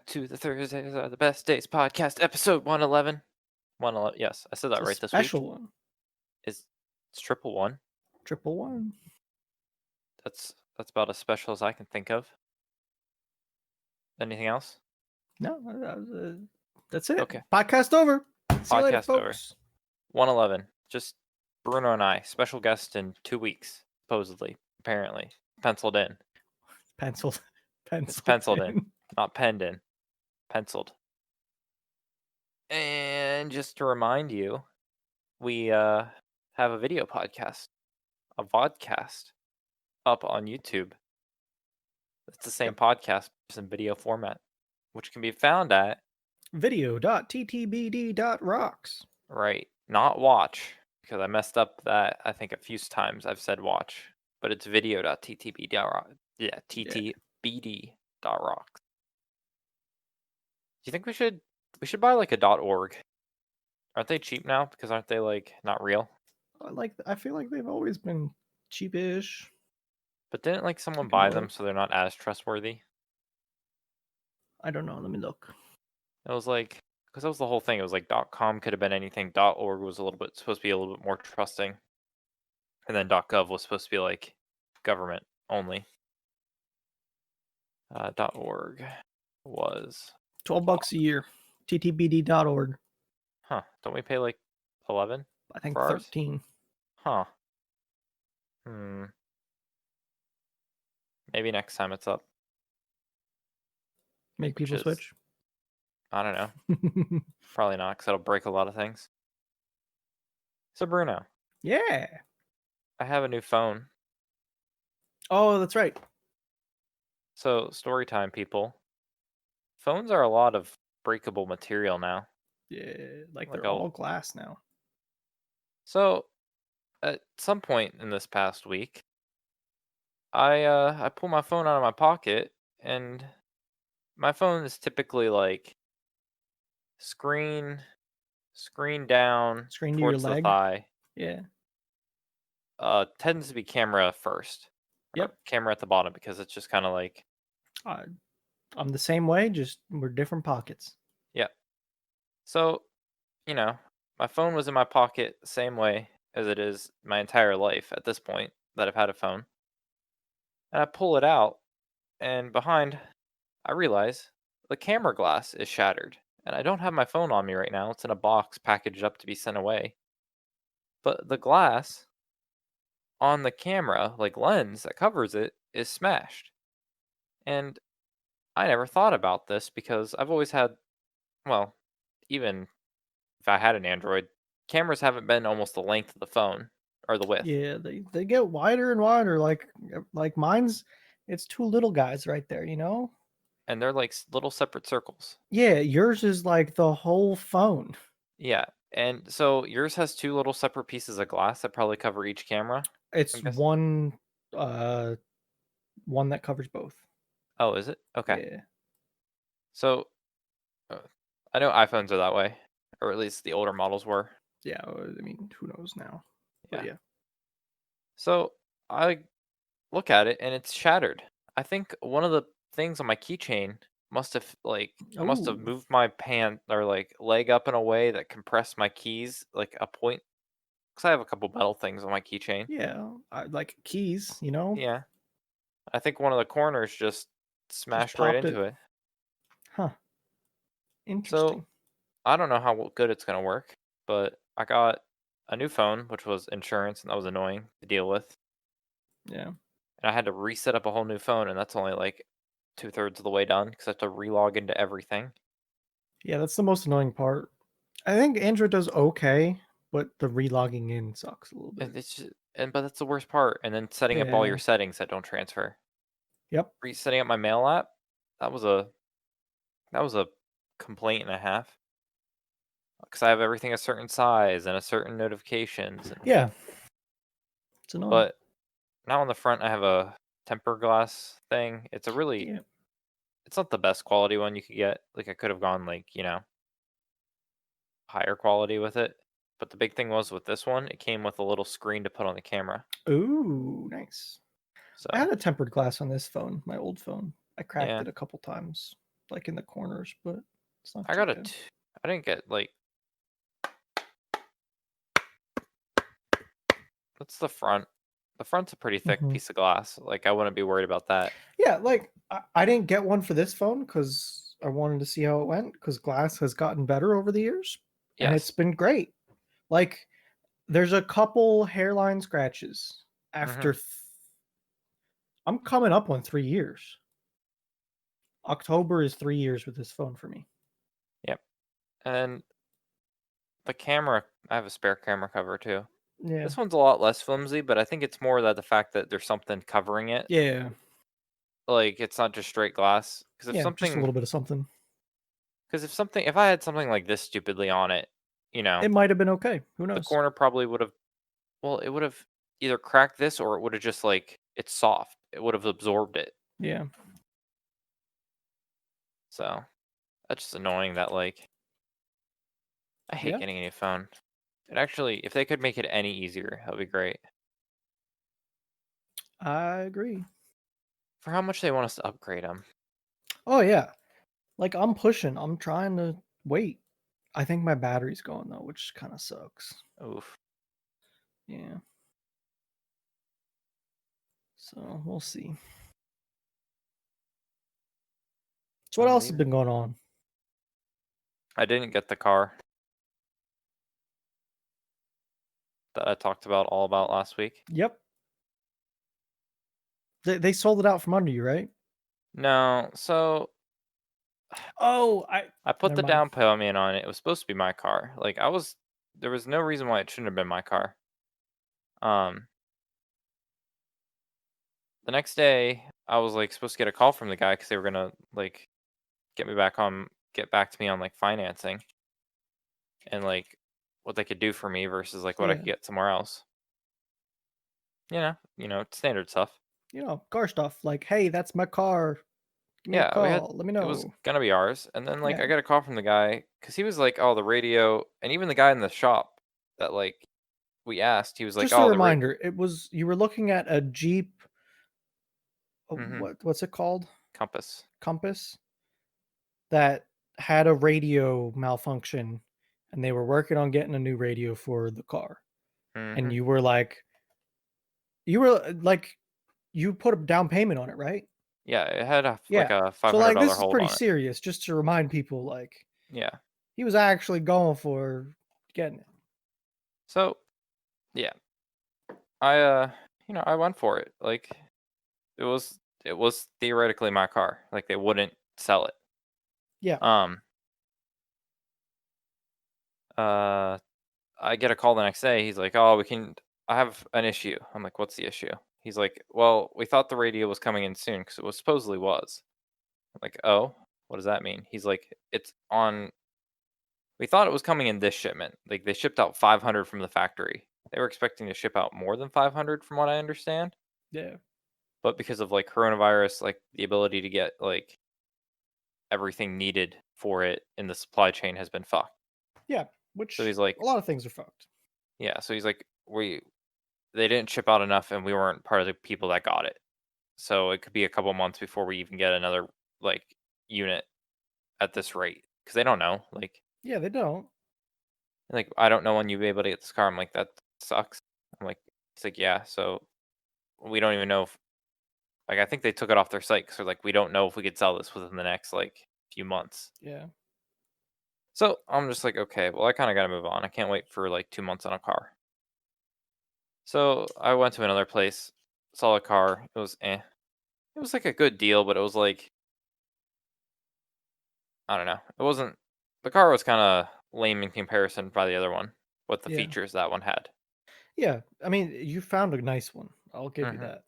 to the Thursdays Are the Best Days podcast, episode 111. 111, yes, I said that It's a right this week. special one. It's triple one. Triple one. That's about as special as I can think of. Anything else? No, that's it. Okay. Podcast over. See you later, Podcast over. folks. 111. Just Bruno and I. Special guest in 2 weeks, supposedly, apparently. Penciled in. Penciled. It's penciled in. Not penned in. Penciled. And just to remind you, we have a video podcast, a vodcast, up on YouTube. It's the same podcast, just in video format, which can be found at Video.ttbd.rocks. right, not watch, because I messed up that I think a few times I've said watch, but it's video.ttbd.rocks. Yeah, ttbd.rocks. Do you think we should buy like a .org? Aren't they cheap now? Because aren't they like not real? I feel like they've always been cheapish. But didn't like someone can buy them look. so they're not as trustworthy? I don't know. Let me look. It was like, because that was the whole thing. It was like .com could have been anything. .org was supposed to be a little bit more trusting, and then .gov was supposed to be like government only. .org was $12 a year. ttbd.org. Huh? Don't we pay like 11? I think for ours? 13. Huh? Maybe next time it's up. Make people switch. I don't know. Probably not, because it'll break a lot of things. So Bruno, Yeah. I have a new phone. Oh, that's right. So story time, people. Phones are a lot of breakable material now. Yeah, like they're all glass now. So, at some point in this past week, I pull my phone out of my pocket, and my phone is typically like screen down Screen to your towards the leg. thigh. Yeah. Tends to be camera first. Yep. Camera at the bottom, because it's just kind of like. I'm the same way, just we're different pockets. Yeah. So, my phone was in my pocket the same way as it is my entire life at this point that I've had a phone. And I pull it out, and behind, I realize the camera glass is shattered. And I don't have my phone on me right now. It's in a box packaged up to be sent away. But the glass on the camera, like lens that covers it, is smashed. And I never thought about this because I've always had, well, even if I had an Android, cameras haven't been almost the length of the phone or the width. Yeah, they get wider and wider. Like mine's, it's two little guys right there, you know? And they're like little separate circles. Yeah, yours is like the whole phone. Yeah. And so yours has two little separate pieces of glass that probably cover each camera. It's one that covers both. Oh, is it? Okay. Yeah. So I know iPhones are that way, or at least the older models were. Yeah, I mean, who knows now? But yeah. So I look at it and it's shattered. I think one of the things on my keychain must have I must have moved my pant or like leg up in a way that compressed my keys like a point. Because I have a couple metal things on my keychain. Yeah, like keys, you know? Yeah. I think one of the corners just smashed right into it. Huh. Interesting. So I don't know how good it's going to work, but I got a new phone, which was insurance, and that was annoying to deal with. Yeah. And I had to reset up a whole new phone, and that's only like 2/3 of the way done because I have to relog into everything. Yeah, that's the most annoying part. I think Android does okay, but the relogging in sucks a little bit. But that's the worst part. And then setting up all your settings that don't transfer. Yep. Resetting up my mail app, that was a complaint and a half. Because I have everything a certain size and a certain notifications. Yeah. It's annoying. But now on the front, I have a temper glass thing. It's a really, it's not the best quality one you could get. Like I could have gone like, higher quality with it. But the big thing was with this one, it came with a little screen to put on the camera. Ooh, nice. So I had a tempered glass on this phone, my old phone. I cracked it a couple times. like in the corners, but it's not I too got a bad. I didn't get like what's the front? The front's a pretty thick Mhm. piece of glass. Like I wouldn't be worried about that. Yeah, like, I didn't get one for this phone because I wanted to see how it went. Because glass has gotten better over the years, and it's Yes. been great. Like, there's a couple hairline scratches Mm-hmm. after I'm coming up on 3 years. October is 3 years with this phone for me. Yep. And the camera, I have a spare camera cover too. Yeah. This one's a lot less flimsy, but I think it's more that the fact that there's something covering it. Yeah. Like it's not just straight glass. Yeah, just a little bit of something. If I had something like this stupidly on it, you know, It might have been okay, who the knows? corner probably would have, well, it would have either cracked this or it would have just like, it's soft. It would have absorbed it. Yeah. So that's just annoying that, like, I hate Yeah, getting a new phone. It actually, if they could make it any easier, that'd be great. I agree. For how much they want us to upgrade them. Oh, yeah. Like, I'm pushing, I'm trying to wait. I think my battery's going though, which kinda sucks. Oof. Yeah, so we'll see. So what Oh, else they. has been going on? I didn't get the car that I talked about all about last week. Yep. They sold it out from under you, right? No, so Oh, I I put never the mind. down payment on it. It was supposed to be my car. Like there was no reason why it shouldn't have been my car. Um, the next day I was like supposed to get a call from the guy because they were gonna like get back to me on like financing and like what they could do for me versus like what I could Yeah. get somewhere else. Standard stuff. Car stuff, like, "Hey, that's my car. Give me a Yeah, call. Let me it was know." gonna be ours, and then like Yeah. I got a call from the guy because he was like, "Oh, the radio," and even the guy in the shop that like we asked, he was like, Just a "Oh, reminder, it was you were looking at a Jeep, mm-hmm, what's it called? Compass." Compass? That had a radio malfunction, and they were working on getting a new radio for the car, and Mm-hmm. you were like you put a down payment on it, right? Yeah, it had like Yeah. a five So, hundred like, dollar this is hold pretty on it. serious just to remind people, like, Yeah. he was actually going for getting it. So yeah, I I went for it. Like it was theoretically my car. Like they wouldn't sell it. Yeah, Um. Uh. I get a call the next day. He's like, "Oh, we can. I have an issue." I'm like, "What's the issue?" He's like, "Well, we thought the radio was coming in soon because it was supposedly was." I'm like, "Oh, what does that mean?" He's like, "It's on. We thought it was coming in this shipment. Like they shipped out 500 from the factory. They were expecting to ship out more than 500, from what I understand. yeah, But because of like coronavirus, like the ability to get like everything needed for it in the supply chain has been fucked." yeah, So which he's like, a lot of things are fucked. "Yeah." So he's like, "We they didn't ship out enough, and we weren't part of the people that got it. So it could be a couple months before we even get another like unit at this rate because they don't know. Yeah, they don't. I don't know when you'll be able to get this car." I'm like, "That sucks." I'm like, it's like, "Yeah." So we don't even know if I think they took it off their site because they're like, we don't know if we could sell this within the next like few months. Yeah, So I'm just like, okay, well, I kind of got to move on. I can't wait for like 2 months on a car. So I went to another place, saw a car. It was eh. It was like a good deal, but it was like, I don't know. It wasn't. The car was kind of lame in comparison by the other one with the yeah, features that one had. yeah. I mean, you found a nice one. I'll give you Hmm. that.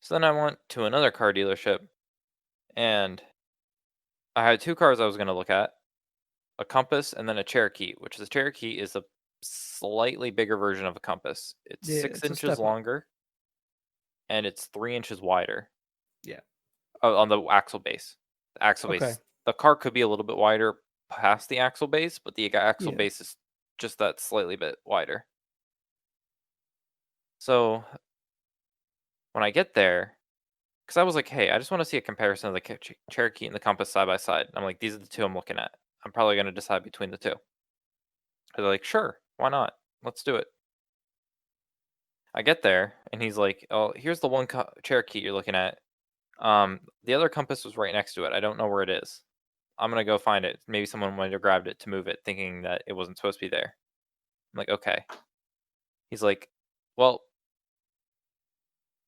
So then I went to another car dealership, and I had two cars I was going to look at, a Compass and then a Cherokee, which the Cherokee is a slightly bigger version of a Compass. It's Yeah, six it's a inches step up. longer and it's 3 inches wider Yeah. on the axle base. The axle Okay. base, the car could be a little bit wider past the axle base, but the axle Yeah. base is just that slightly bit wider. So when I get there, because I was like, "Hey, I just wanna see a comparison of the Cherokee and the Compass side by side." I'm like, "These are the 2 I'm looking at. I'm probably gonna decide between the 2." They're like, "Sure, why not? Let's do it." I get there, and he's like, "Oh, here's the one Cherokee you're looking at. The other Compass was right next to it. I don't know where it is. I'm gonna go find it. Maybe someone might have grabbed it to move it, thinking that it wasn't supposed to be there." I'm like, "Okay." He's like, "Well,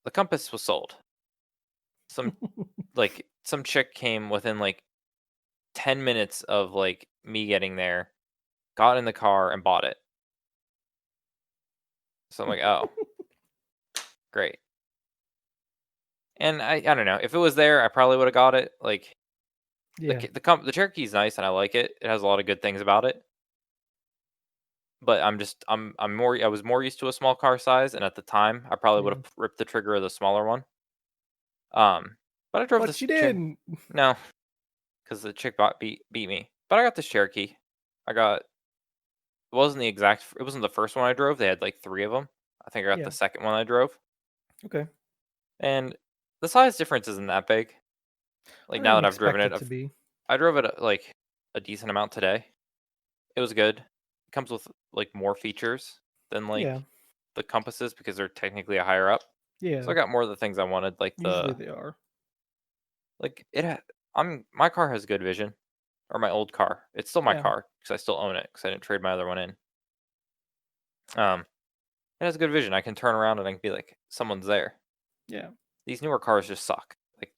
the Compass was sold. Some some chick came within, like, 10 minutes of, like, me getting there, got in the car, and bought it." So I'm like, "Oh, great." And I don't know, if it was there, I probably would've got it, like, Yeah, the Cherokee's nice, and I like it. It has a lot of good things about it, but I was more used to a small car size, and at the time, I probably yeah. would've ripped the trigger of the smaller one. Um, but I drove But this you Cher didn't. No, because the chick beat me. But I got this Cherokee. I got it wasn't the first one I drove, they had, like, 3 of them. I think I got the Yeah, second one I drove, okay. and the size difference isn't that big. I Like, now didn't that I've driven expect it, it to be. I drove it, like, a decent amount today. It was good. It comes with, like, more features than, Yeah, like, the Compasses because they're technically a higher up. So yeah. I got more of the things I wanted, Usually they are. like, my car has good vision, or my old car. It's still my Yeah, car because I still own it because I didn't trade my other one in. Um, it has good vision. I can turn around and I can be like, "Someone's there." yeah, These newer cars just suck. Like,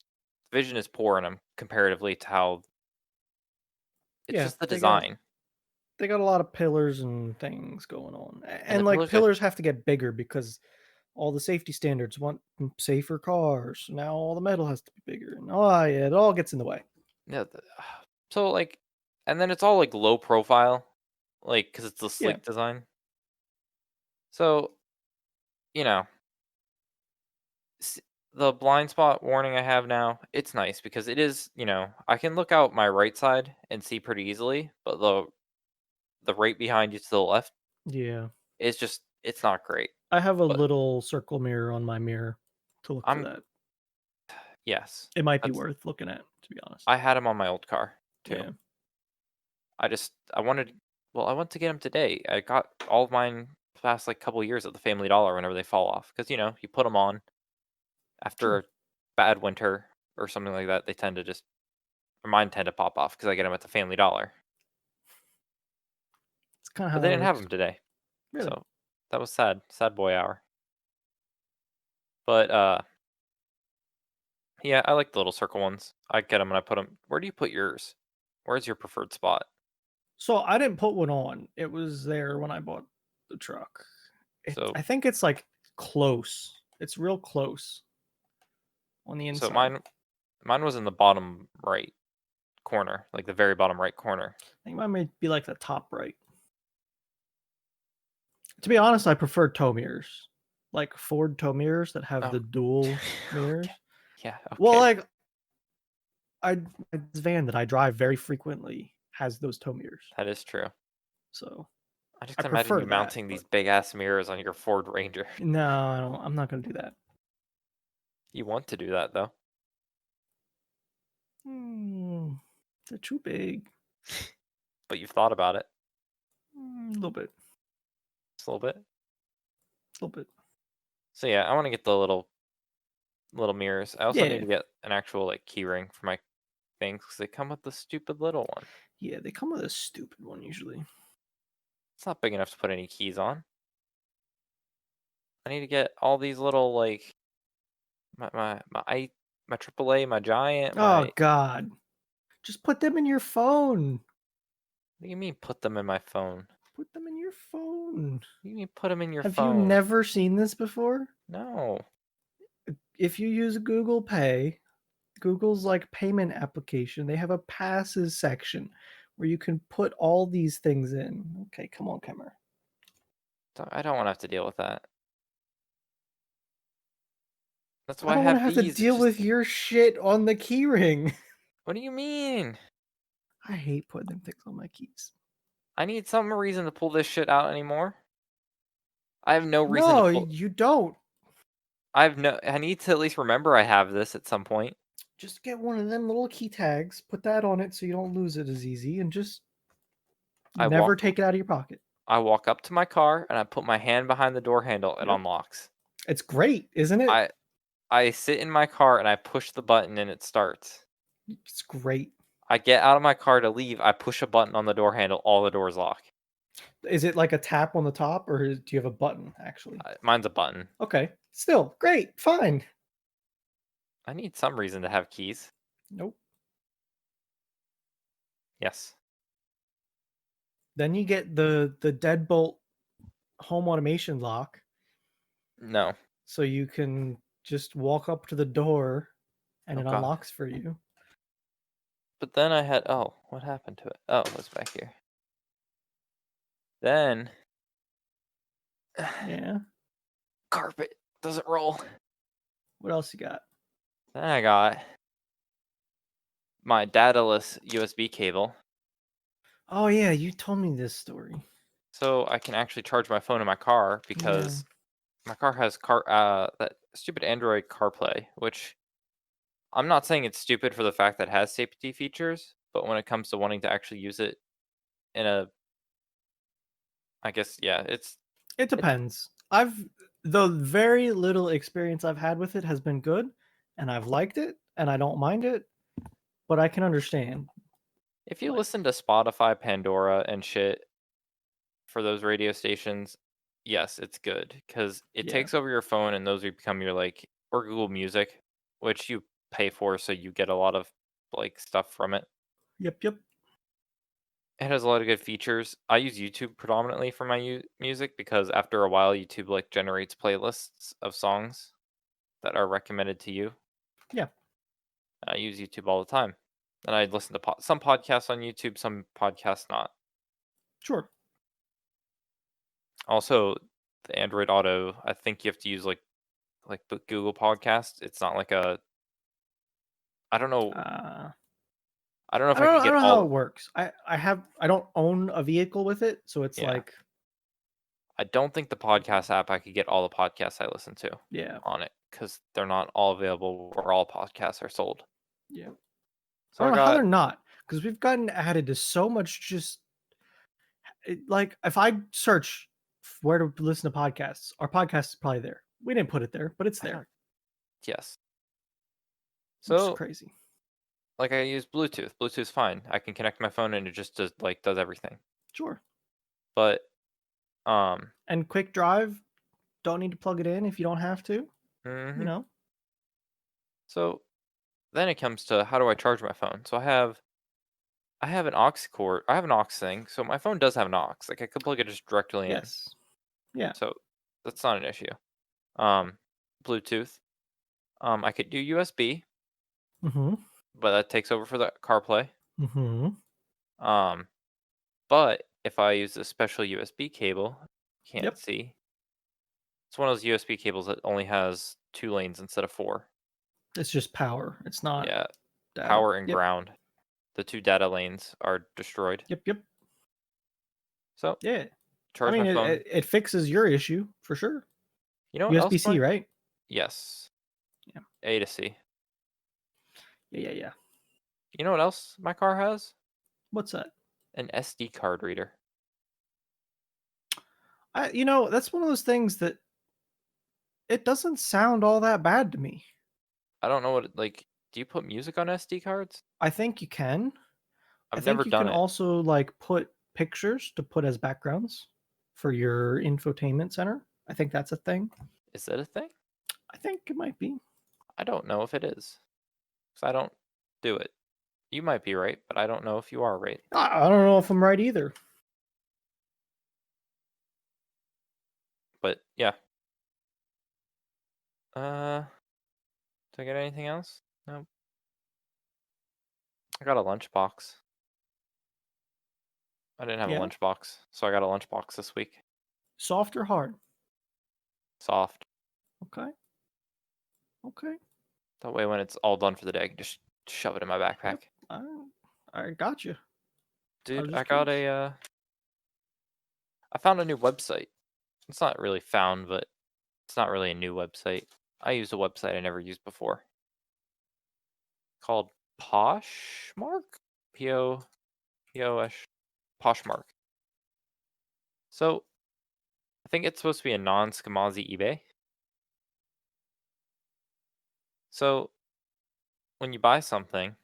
vision is poor in them comparatively to how it's yeah. just the They got design. they got a lot of pillars and things going on, And the and like pillars are pillars have to get bigger because all the safety standards want safer cars. Now all the metal has to be bigger, and oh yeah, it all gets in the way. yeah, so, like, and then it's all, like, low profile, like because it's the Yeah, sleek design. So, you know, s the blind spot warning I have now, it's nice because it is, I can look out my right side and see pretty easily, but the right behind you to the left yeah. is just it's not great. I have a But little circle mirror on my mirror to look for I'm that. yes. It might be That's worth looking at, to be honest. I had him on my old car too. Yeah, I wanted well, I went to get them today. I got all of mine the past, like, couple years at the Family Dollar whenever they fall off because you put them on after sure. a bad winter or something like that, they tend to just or mine tend to pop off because I get them at the Family Dollar. It's kind of But how they that didn't have works. them today, Really. so that was sad. Sad boy hour. But, yeah, I like the little circle ones. I get them and I put them. Where do you put yours? Where's your preferred spot? So I didn't put one on. It was there when I bought the truck. So I think it's like close. It's real close on the so inside. mine was in the bottom right corner, like the very bottom right corner. I think mine may be like the top right. To be honest, I prefer tow mirrors, like Ford tow mirrors that have Oh, the dual okay. mirrors. Yeah, Well, okay. like this van that I drive very frequently has those tow mirrors, That is true. so I just I imagine prefer you that. mounting But these big ass mirrors on your Ford Ranger. no, I don't, I'm not going to do that. You want to do that though, Hmm, they're too big. but you've thought about it A little bit, just a little bit. a little bit. So yeah, I want to get the little mirrors. I also need Yeah, to get an actual like key ring for my things because they come with the stupid little one. yeah. They come with a stupid one usually. It's not big enough to put any keys on. I need to get all these little like my AAA, my Giant, Oh my. God, just put them in your phone. What do you mean put them in my phone? Put them in your phone. What do you mean put them in your Have you phone? never seen this before? No. If you use Google Pay, Google's like payment application, they have a passes section where you can put all these things in. Okay, come on, camera. I don't want to have to deal with that. That's I why I don't want to have have to these. It's deal just. with your shit on the keyring. What do you mean? I hate putting them things on my keys. I need some reason to pull this shit out anymore. I have no reason to No, pull. you don't. I need to at least remember I have this at some point. Just get one of them little key tags, put that on it so you don't lose it as easy, and just I never walk take it out of your pocket. I walk up to my car and I put my hand behind the door handle, it Yep. unlocks. It's great, isn't it? I I sit in my car and I push the button and it starts. It's great. I get out of my car to leave, I push a button on the door handle, all the doors lock. Is it like a tap on the top, or do you have a button actually? Mine's a button. Okay. Still, great, fine. I need some reason to have keys. Nope. Yes. Then you get the deadbolt home automation lock, No. so you can just walk up to the door and Oh it god. unlocks for you. But then I had what happened to it? Oh, it was back here. Then Yeah. carpet doesn't roll. What else you got? Then I got my dataless USB cable, Oh yeah, you told me this story. so I can actually charge my phone in my car Yeah. because my car has that stupid Android CarPlay, which I'm not saying it's stupid for the fact that it has safety features, but when it comes to wanting to actually use it in a, I guess, yeah, It it depends. The very little experience I've had with it has been good, and I've liked it, and I don't mind it, but I can understand. if you Like, listen to Spotify, Pandora, and shit for those radio stations, yes, it's good because it yeah. takes over your phone and those become your like or Google Music, which you pay for, so you get a lot of like stuff from it. Yep, yep. It has a lot of good features. I use YouTube predominantly for my music because after a while, YouTube like generates playlists of songs that are recommended to you. Yeah, I use YouTube all the time, and I listen to some podcasts on YouTube, some podcasts not. sure. Also, the Android Auto, I think you have to use like the Google Podcast. It's not like a I don't know. Uh I don't know if I could I get don't know how all. it works. I don't own a vehicle with it, so it's Yeah, like, I don't think the podcast app I could get all the podcasts I listen to yeah, on it because they're not all available where all podcasts are sold. yeah. So I don't I know how got they're not, because we've gotten added to so much. Just like if I search where to listen to podcasts, our podcast is probably there. We didn't put it there, but it's I there, don't yes. which is So crazy. like I use Bluetooth. Bluetooth's fine. I can connect my phone and it just does everything. Sure. But um, And quick drive, don't need to plug it in if you don't have to. You hmm know. so then it comes to how do I charge my phone? So I have an aux cord. I have an aux thing. So my phone does have an aux. Like I could plug it just directly in. Yes. Yeah. So that's not an issue. Um, Bluetooth. I could do USB, Mm-hmm. but that takes over for the CarPlay. Mm-hmm. Um, but if I use a special USB cable, can't Yep. see. It's one of those USB cables that only has 2 lanes instead of 4. It's just power. It's not Yeah, data. power and Yep. ground. The 2 data lanes are destroyed. Yep. Yep. So, Yeah. I charge my mean, phone. it fixes your issue for sure. You know what else USB C, my right? Yes, Yeah. A to C. Yeah. Yeah. Yeah. You know what else my car has? What's that? An SD card reader. That's one of those things that it doesn't sound all that bad to me. I don't know what like, do you put music on SD cards? I think you can. I I've never think you done can it. also like put pictures to put as backgrounds for your infotainment center. I think that's a thing. Is that a thing? I think it might be. I don't know if it is, 'cause I don't do it. You might be right, but I don't know if you are right. I don't know if I'm right either. But yeah. Uh, did I get anything else? No. I got a lunchbox. I didn't have a Yeah. lunchbox, so I got a lunchbox this week. Soft or hard? Soft. Okay. Okay. That way, when it's all done for the day, I can just shove it in my Yep. backpack. I I got you. I Dude, was I just got curious. I found a new website. It's not really found, but it's not really a new website. I used a website I never used before called Poshmark? P-O-P-O-S Poshmark. So, I think it's supposed to be a non-Skamazi eBay. So, when you buy something,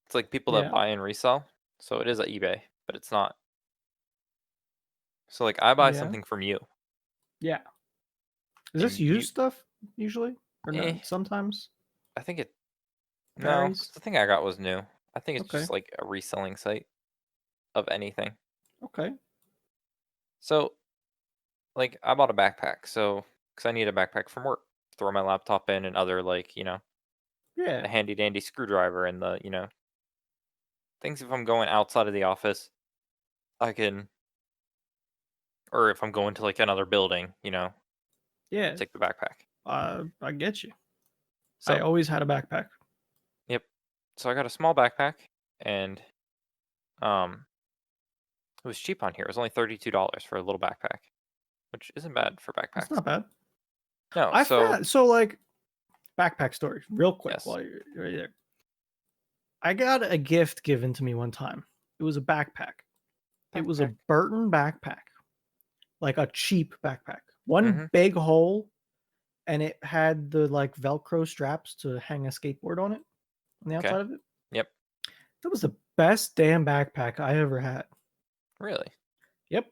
it's like people that Yeah, buy and resell. So it is a eBay, but it's not. So, like, I buy yeah, something from you, yeah. Is this and you used stuff usually, or no? eh, Sometimes I think it no, varies. 'cause the thing I got was new. I think it's Okay, just like a reselling site of anything. okay, So, like, I bought a backpack, so because I need a backpack from work, throw my laptop in and other, like, yeah, the handy dandy screwdriver and the, things if I'm going outside of the office, I can, or if I'm going to like another building, yeah. take the backpack. I get you. I So, always had a backpack. yep. So I got a small backpack and um it was cheap on here. It was only $32 for a little backpack, which isn't bad for That's backpacks. not bad. No, I so found so like backpack story, real quick yes. while you're right there. I got a gift given to me one time. It was a backpack. It was a Backpack. Burton backpack, like a cheap backpack. One Mm-hmm. big hole, and it had the like Velcro straps to hang a skateboard on it on the Okay. outside of it. Yep. That was the best damn backpack I ever had. Really. Yep.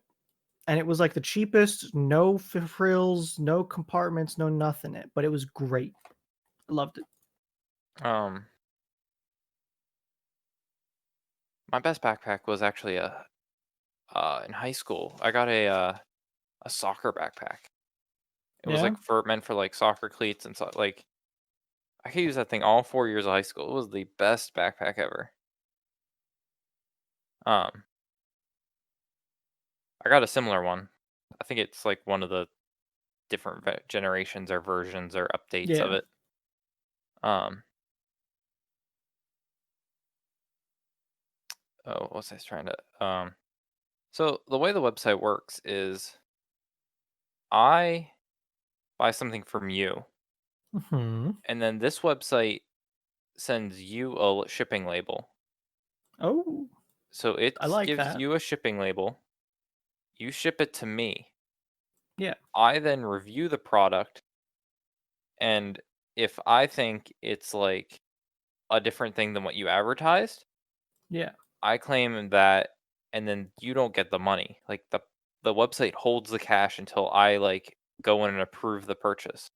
And it was like the cheapest, no frills, no compartments, no nothing. But it was great. I loved it. Um my best backpack was actually a in high school. I got a soccer backpack. It was Yeah. like for meant for like soccer cleats and so like I could use that thing all 4 years of high school. It was the best backpack ever. Um, I got a similar one. I think it's like one of the different generations or versions or updates of Yeah. it. Um, oh, what was I trying to? So the way the website works is I buy something from you, Hmm. and then this website sends you a shipping label. Oh, So I it like gives that. you a shipping label. You ship it to me. Yeah. I then review the product, and if I think it's like a different thing than what you advertised, Yeah. I claim that, and then you don't get the money. Like the website holds the cash until I like go in and approve the purchase.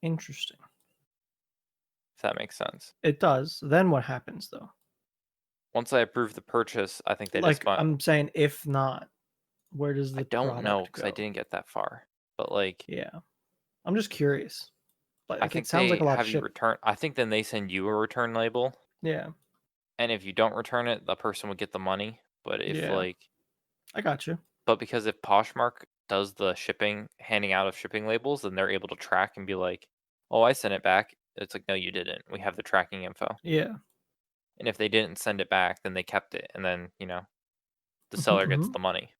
Interesting. If that makes sense. It does. Then what happens though? Once I approve the purchase, I think they just Like want. I'm saying, if not, where does I the don't know product because I go? didn't get that far, but like Yeah. I'm just curious. I Like it think sounds like they a lot to have you ship. return. I think then they send you a return label, Yeah. and if you don't return it, the person would get the money. But if Yeah. like I got you. But because if Poshmark does the shipping handing out of shipping labels, then they're able to track and be like, "Oh, I sent it back." It's like, "No, you didn't. We have the tracking info." Yeah. And if they didn't send it back, then they kept it, and then, the Hmm, seller gets hmm. the money.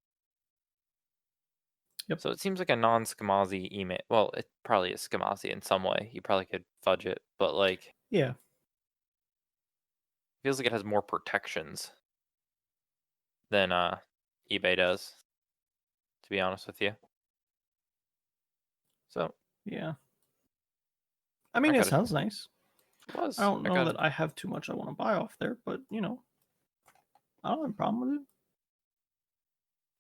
Yep. So it seems like a non-Skamazi email. Well, it probably is Skamazi in some way. You probably could fudge it, but like Yeah. feels like it has more protections than eBay does, to be honest with you. So Yeah. I I mean, it got it. sounds nice. I Was don't I know got that I have too much I want to buy off there, but I don't have a problem with it.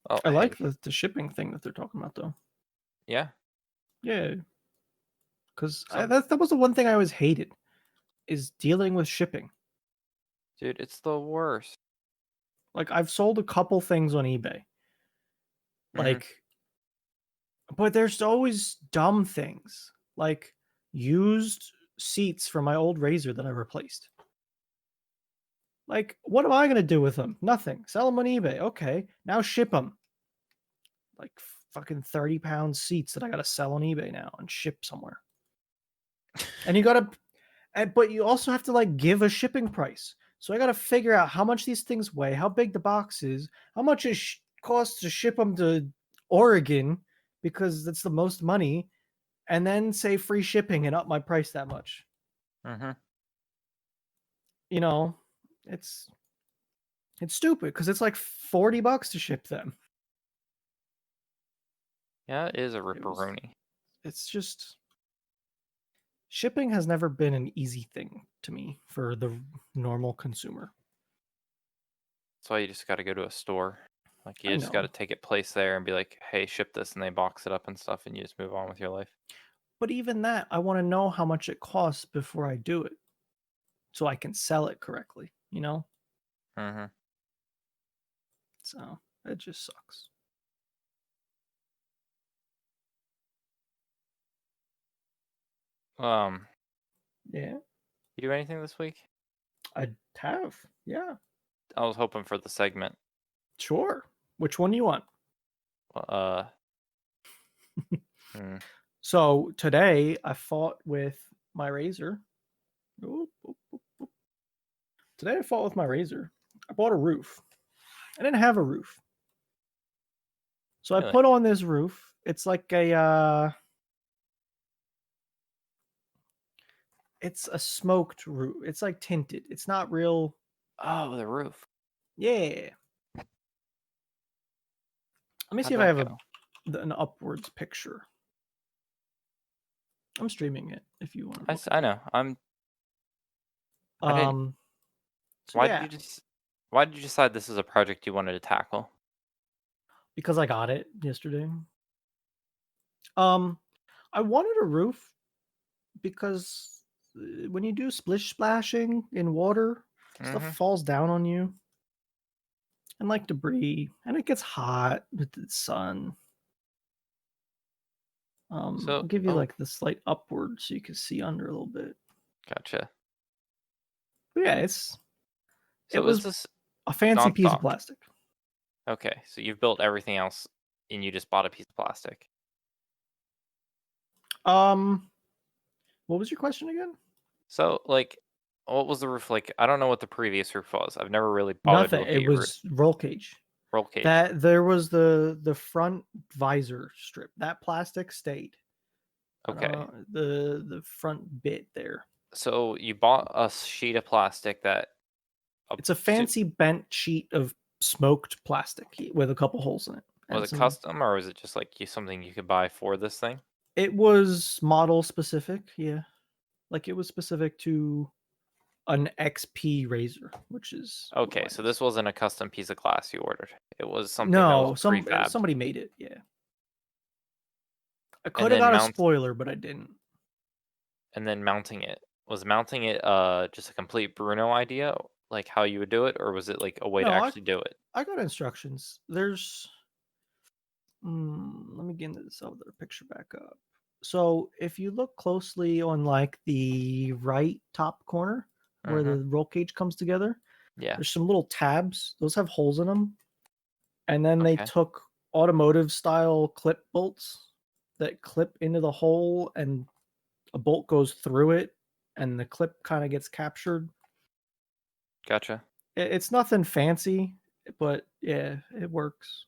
Oh, I like hey, the shipping thing that they're talking about though. yeah. Yeah, because Some that was the one thing I always hated is dealing with shipping. dude, it's the worst. Like I've sold a couple things on eBay, Mhm. like, but there's always dumb things like used seats from my old razor that I replaced. Like, what am I gonna do with them? Nothing. Sell them on eBay. Okay, now ship them. Like fucking 30-pound seats that I gotta sell on eBay now and ship somewhere. And you gotta but you also have to like give a shipping price. So I got to figure out how much these things weigh, how big the box is, how much it costs to ship them to Oregon because that's the most money, and then say free shipping and up my price that much. Mm-hmm. You know, it's it's stupid because it's like $40 to ship them. Yeah, it is a It was ripperoni. it's just shipping has never been an easy thing to me for the normal consumer. That's why you just got to go to a store. Like I you just got to know. take it place there and be like, "Hey, ship this," and they box it up and stuff, and you just move on with your life. But even that, I want to know how much it costs before I do it so I can sell it correctly, you know? Mm-hmm. So it just sucks. Um, Yeah, you do anything this week? I have. Yeah, I was hoping for the segment. sure. Which one do you want? Uh, hmm, So today I fought with my razor. Oop, oop. Today I fought with my razor. I bought a roof. I didn't have a roof. So I really? put on this roof. It's like it's a smoked roof. It's like tinted. It's not real. Oh, the roof. Yeah. Let me see How'd if I that have go? an upwards picture. I'm streaming it if you want to look at I it. know. I didn't. Um so Why did yeah, you just? Why did you decide this is a project you wanted to tackle? because I got it yesterday. Um I wanted a roof because when you do splish splashing in water, stuff Mm-hmm. falls down on you and like debris, and it gets hot with the sun. So, I'll give you oh, like the slight upward so you can see under a little bit. gotcha. But yeah, it So, is was this a fancy piece of non-stock? plastic. Okay, so you've built everything else, and you just bought a piece of plastic. Um, what was your question again? So, like, what was the roof like? I don't know what the previous roof was. I've never really bothered to Nothing. look at It your roof. was roll cage. Roll cage. That there was the front visor strip. That plastic stayed. Okay. The front bit there. So you bought a sheet of plastic that uh, It's a su- fancy bent sheet of smoked plastic with a couple holes in it was and it some. custom or was it just like something you could buy for this thing? It was model specific, yeah. Like it was specific to an XP razor, which is what Okay, mine so is. this wasn't a custom piece of glass you ordered. It was something that was No, prefabbed. somebody made it. Yeah, I And could have then got a spoiler, but I didn't. mounting it. Was mounting it just a complete Bruno idea, like how you would do it, or was it like a way to No, actually do it? I got instructions. There's let me get this other picture back up. So if you look closely on like the right top corner where Mm-hmm. the roll cage comes together, Yeah. there's some little tabs. Those have holes in them, and then they Okay. took automotive style clip bolts that clip into the hole, and a bolt goes through it, and the clip kind of gets captured. Gotcha. It's nothing fancy, but yeah, it works.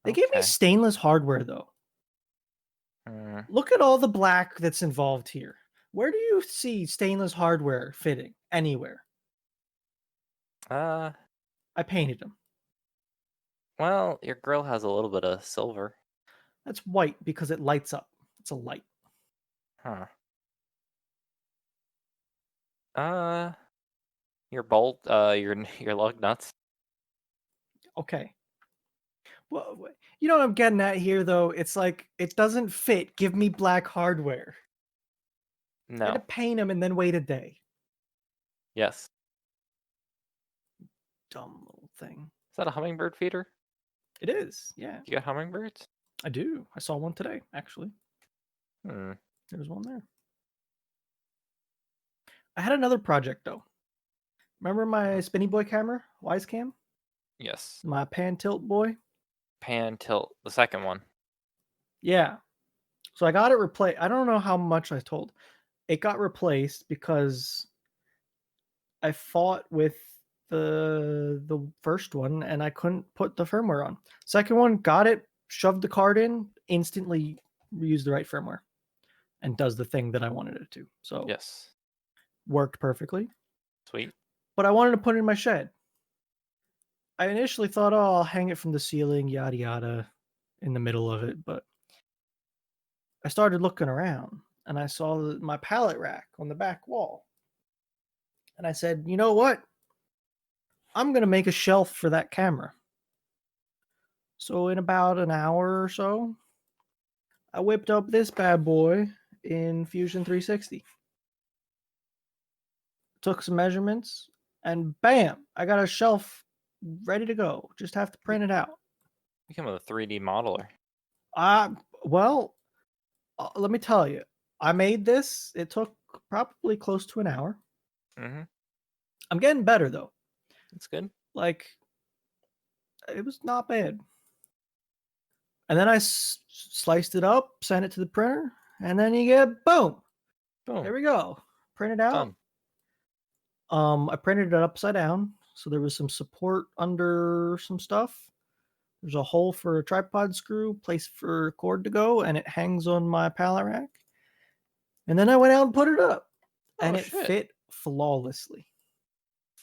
They gave me Okay. stainless hardware though. Mm, Look at all the black that's involved here. Where do you see stainless hardware fitting? Anywhere. uh, I painted them. well, your grill has a little bit of silver. That's white because it lights up. It's a light. Huh. Uh, your bolt, your lug nuts. Okay. Well, you know what I'm getting at here, though? It's like, it doesn't fit. Give me black hardware. I had to No. paint them and then wait a day. Yes. Dumb little thing. Is that a hummingbird feeder? It is. Yeah, You got hummingbirds? I do. I saw one today, actually. Hmm. There was one there. I had another project, though. Remember my Mhm. Spinny Boy camera? Wise Cam? Yes. My pan tilt boy? Pan tilt. The second one. Yeah. So I got it replaced. I don't know how much I told. It got replaced because I fought with the first one and I couldn't put the firmware on. Second one, got it, shoved the card in, instantly used the right firmware and does the thing that I wanted it to. So Yes. worked perfectly. Sweet. But I wanted to put it in my shed. I initially thought, oh, I'll hang it from the ceiling, yada yada, in the middle of it. But I started looking around and I saw my pallet rack on the back wall. And I said, you know what? I'm going to make a shelf for that camera. So in about an hour or so, I whipped up this bad boy in Fusion 360. Took some measurements, and bam, I got a shelf ready to go. Just have to Be- print it out. Become a 3D modeler. Uh, well, let me tell you, I made this. It took probably close to an hour. Mm-hmm. I'm getting better though. That's good. Like, it was not bad. And then I sliced it up, sent it to the printer, and then you get boom. There Boom. we go. Print it out. Done. I printed it upside down, so there was some support under some stuff. There's a hole for a tripod screw, place for a cord to go, and it hangs on my pallet rack. And then I went out and put it up, Oh and it shit. fit flawlessly.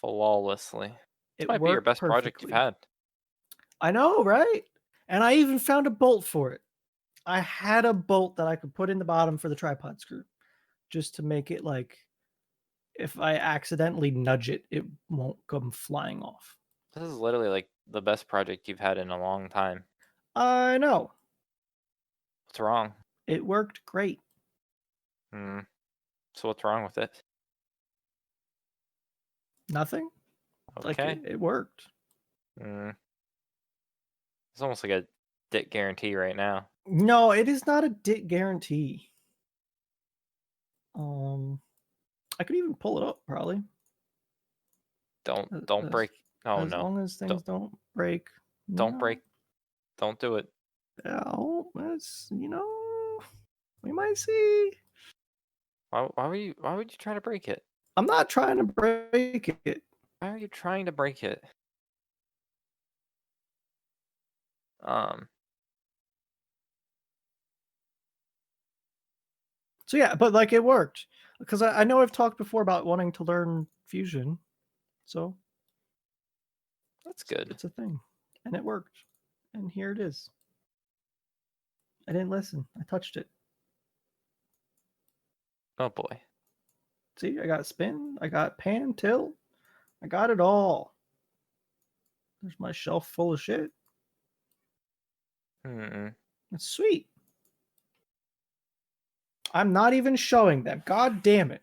Flawlessly. This It might be your worked best project you've perfectly. had. I know, right? And I even found a bolt for it. I had a bolt that I could put in the bottom for the tripod screw, just to make it like if I accidentally nudge it, it won't come flying off. This is literally like the best project you've had in a long time. I know. What's wrong? It worked great. Hmm. So what's wrong with it? Nothing. Like Okay. it worked. Hmm. It's almost like a dick guarantee right now. No, it is not a guarantee. Um, I could even pull it up probably. Don't As break. Oh as no. long as things Don't don't break, you don't know. break. Don't do it. Oh, that's we might see. Why would you try to break it? I'm not trying to break it. Why are you trying to break it? Um. So yeah, but like it worked because I know I've talked before about wanting to learn fusion, so That's good. it's a thing, and it worked, and here it is. I didn't listen. I touched it. Oh boy. See, I got spin, I got pan, tilt, I got it all. There's my shelf full of shit. Hmm. It's sweet. I'm not even showing them. God damn it.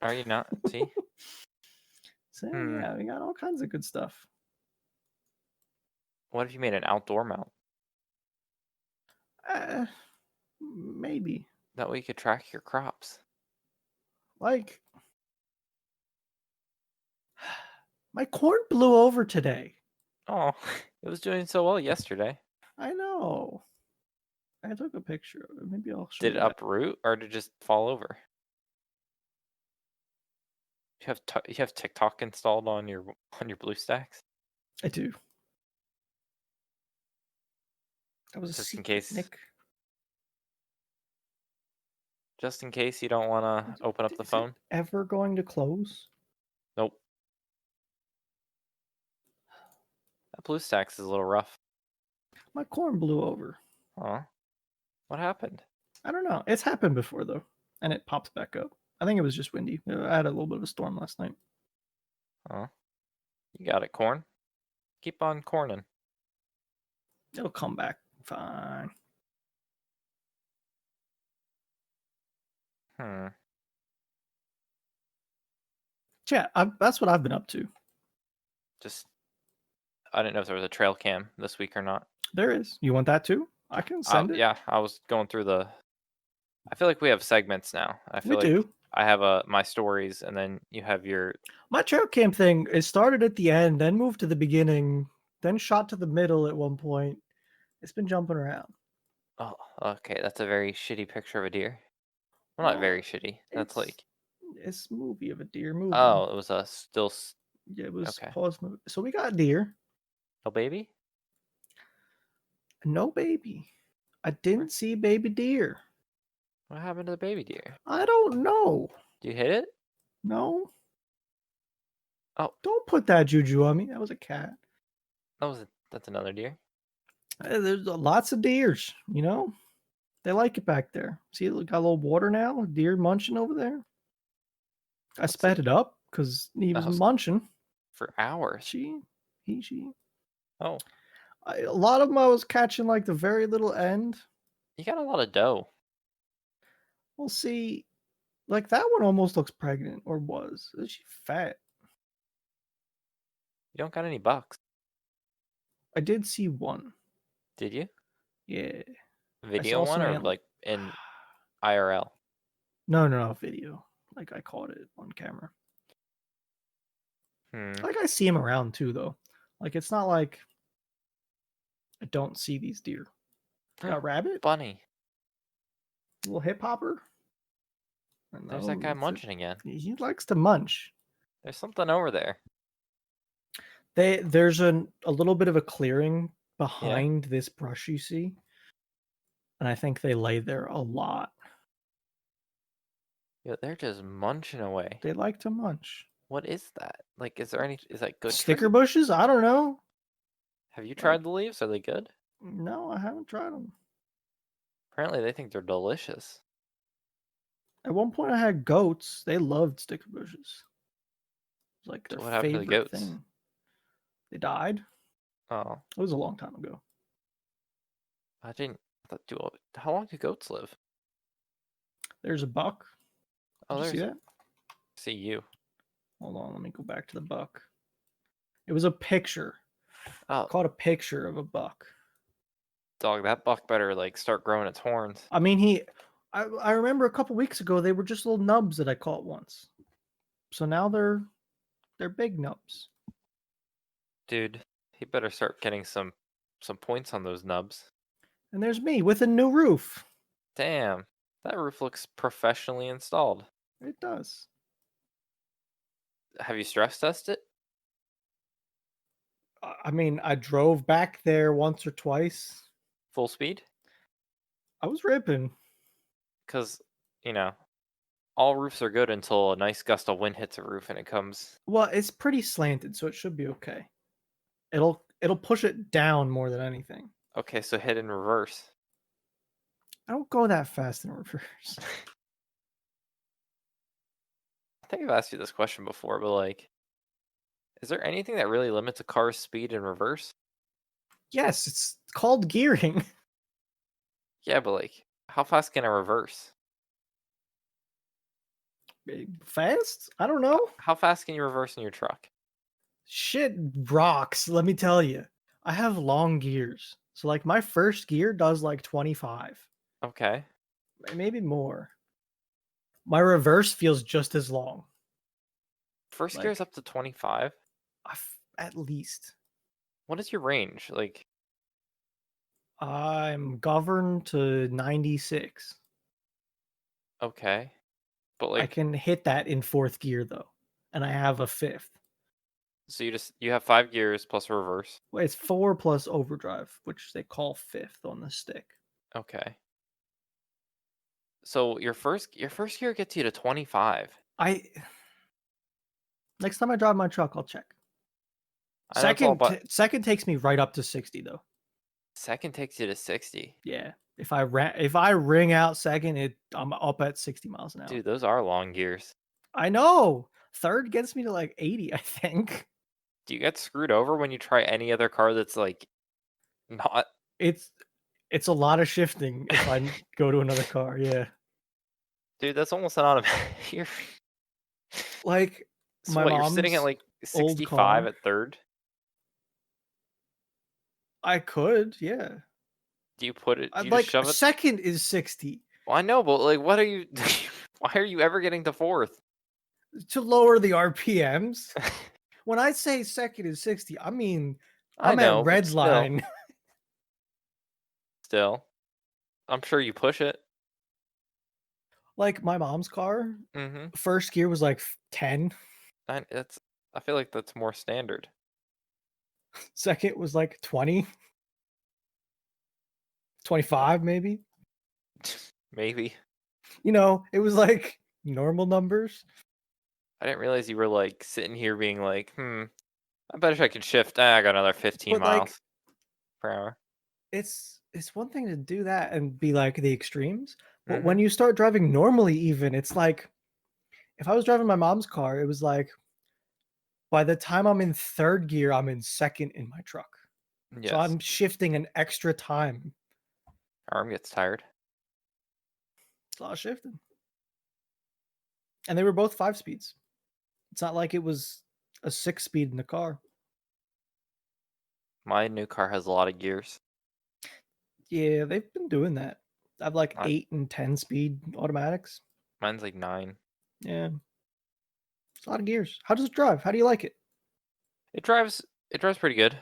Are you not? See? So Hmm. yeah, we got all kinds of good stuff. What if you made an outdoor mount? Uh, maybe. That way you could track your crops. Like my corn blew over today. Oh, it was doing so well yesterday. I know. I took a picture of it. Maybe I'll show Did you it that. uproot or did it just fall over? You have TikTok installed on your BlueStacks I do. That was a just in secret, case Nick. you don't want to open up the Is it phone. ever going to close? Nope. That BlueStacks is a little rough. My corn blew over. Oh, what happened? I don't know. It's happened before though, and it pops back up. I think it was just windy. I had a little bit of a storm last night. Oh, you got it, corn. Keep on corning. It'll come back fine. Hmm. Yeah, that's what I've been up to. Just I didn't know if there was a trail cam this week or not. There is. You want that too? I can send it. Yeah, I was going through the. I feel like we have segments now. I We feel like do. I have my stories, and then you have your. My trail cam thing, it started at the end, then moved to the beginning, then shot to the middle at one point. It's been jumping around. Oh, okay. That's a very shitty picture of a deer. Well, not very Well, shitty. That's it's like. it's movie of a deer moving. Oh, it was a still. Yeah, it was Okay. pause movie. So we got deer. No baby. No baby. I Where- didn't see baby deer. What happened to the baby deer? I don't know. Do you hit it? No, Oh, don't put that juju on me. That was a cat. that's another deer. There's lots of deers, They like it back there. See, it got a little water now. Deer munching over there. I What's it? sped it up because he was Oh, munching. for hours. She, she. Oh, A lot of them I was catching like the very little end. you got a lot of dough. We'll see. Like that one almost looks pregnant or was. Is she fat? You don't got any bucks, I did see one. did you? Yeah. I Video saw one some or antler. like in IRL? No, no, no, video. Like I caught it on camera. Hmm. Like I see him around too, though. Like it's not like I don't see these deer. Got rabbit, Bunny. little hip hopper. I There's that know guy munching again. he likes to munch. There's something over there. There's a little bit of a clearing Yeah. behind this brush you see, and I think they lay there a lot. Yeah, they're just munching away. They like to munch. What is that? Like, is that good Sticker tree? bushes? I don't know. Have you Like tried the leaves? Are they good? no, I haven't tried them. Apparently, they think they're delicious. At one point, I had goats. They loved sticker bushes. It was like their So what happened to the favorite goats? thing. They died. Oh, It was a long time ago. I didn't. How long do goats live? There's a buck. Did Oh, you see there's. that? See you. Hold on, let me go back to the buck. It was a picture. Oh, Caught a picture of a buck. dog, that buck better like start growing its horns. I mean, I remember a couple weeks ago they were just little nubs that I caught once. So now they're big nubs. Dude, he better start getting some points on those nubs. And there's me with a new roof. Damn, that roof looks professionally installed. It does. Have you stress tested it? I mean, I drove back there once or twice. Full speed? I was ripping. Because, you know, all roofs are good until a nice gust of wind hits a roof and it comes. Well, it's pretty slanted, so it should be okay. It'll push it down more than anything. Okay, so hit in reverse. I don't go that fast in reverse. I think I've asked you this question before, but like, is there anything that really limits a car's speed in reverse? Yes, it's called gearing. Yeah, but like, how fast can I reverse? Fast? I don't know. How fast can you reverse in your truck? Shit rocks, let me tell you. I have long gears. So like my first gear does like 25, Okay. maybe more. My reverse feels just as long. First gear is Like up to 25. at least. What is your range? Like, I'm governed to 96. okay. But I like, can hit that in fourth gear though. And I have a fifth. so you have 5 gears plus a reverse. Well, it's 4 plus overdrive, which they call fifth on the stick. Okay. So your first gear gets you to 25. I Next time I drive my truck, I'll check. I know it's all about Second takes me right up to 60 though. second takes you to 60. Yeah. If I ring out second, I'm up at 60 miles an hour. Dude, those are long gears. I know. Third gets me to like 80, I think. Do you get screwed over when you try any other car that's like not It's it's a lot of shifting if I go to another car. Yeah. Dude, that's almost an automatic. You're Like so my what, you're sitting at mom's like old 65 car. at third? I could, yeah. Do I'd you just like shove it? second is 60 Well, I know, but like what are you why are you ever getting to fourth? to lower the RPMs. When I say second is 60, I mean I I'm at know, but red still. line. Still. I'm sure you push it. Like my mom's car, Mhm. first gear was like 10, I feel like that's more standard. second was like 20, 25 maybe. Maybe. It was like normal numbers. I didn't realize you were, like, sitting here being like, "Hmm, I bet if I could shift, I got another 15 But like miles per hour." it's one thing to do that and be like the extremes, but when Mhm. you start driving normally even, it's like if I was driving my mom's car, it was like by the time I'm in 3rd gear, I'm in 2nd in my truck. So Yes. I'm shifting an extra time. Arm gets tired. It's a lot of shifting. And they were both 5 speeds. It's not like it was a 6 speed in the car. My new car has a lot of gears. Yeah, they've been doing that. I have like Mi 8 and 10 speed automatics. mine's like 9. Yeah, it's a lot of gears. How does it drive? How do you like it? It drives it drives pretty good.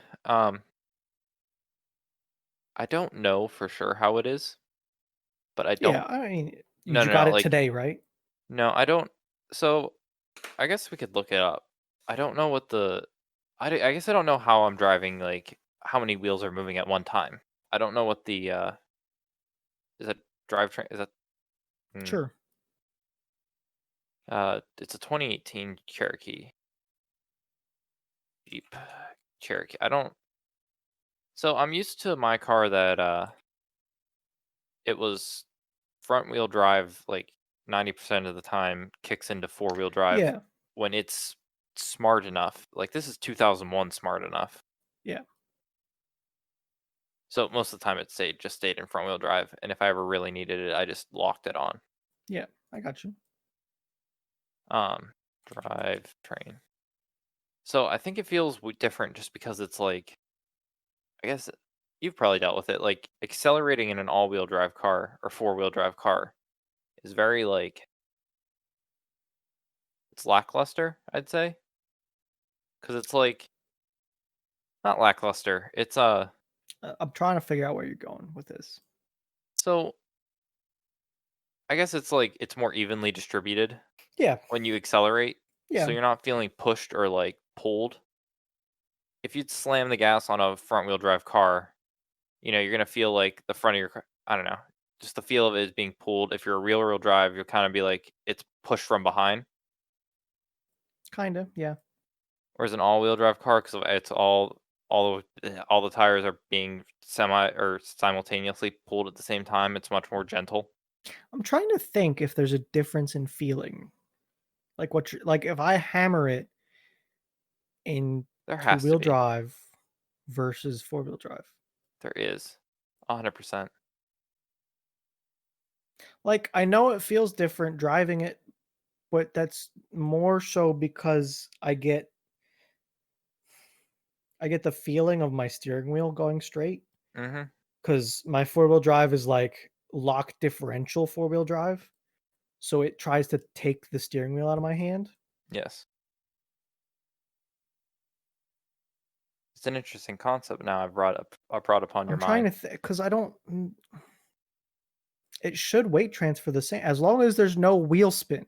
I don't know for sure how it is, but I Yeah, don't. I mean, No, you no, got no, it like, today, right? no, I don't. So, I guess we could look it up. I don't know what I guess I don't know how I'm driving, like, how many wheels are moving at one time. I don't know what is that drivetrain is that hmm, Sure. it's a 2018 Jeep Cherokee. I don't So I'm used to my car that, it was front wheel drive, like, 90% of the time, kicks into four-wheel drive Yeah, when it's smart enough. Like, this is 2001 smart enough. yeah, So most of the time it stayed in front wheel drive, and if I ever really needed it, I just locked it on. yeah. I got you. Um, drive train. So I think it feels different just because it's like, I guess you've probably dealt with it. Like, accelerating in an all-wheel drive car or four-wheel drive car is very like it's lackluster, I'd say, because it's like not lackluster. It's I'm trying to figure out where you're going with this. so I guess it's like it's more evenly distributed Yeah, when you accelerate, so yeah. you're not feeling pushed or like pulled. If you'd slam the gas on a front wheel drive car, you're gonna feel like the front of your car. I don't know, just the feel of it is being pulled. If you're a real wheel drive, you'll kind of be like it's pushed from behind. Kinda, yeah. Whereas an all wheel drive car, because it's all the tires are being semi or simultaneously pulled at the same time. It's much more gentle. I'm trying to think if there's a difference in feeling. Like what you're like if I hammer it in There has to two-wheel be. drive versus four-wheel drive. There is. 100%. Like I know it feels different driving it, but that's more so because I get the feeling of my steering wheel going straight Mhm. because my four-wheel drive is like lock differential four-wheel drive. So it tries to take the steering wheel out of my hand. Yes. It's an interesting concept now I brought upon your I'm trying mind. to think because I don't. It should weight transfer the same as long as there's no wheel spin.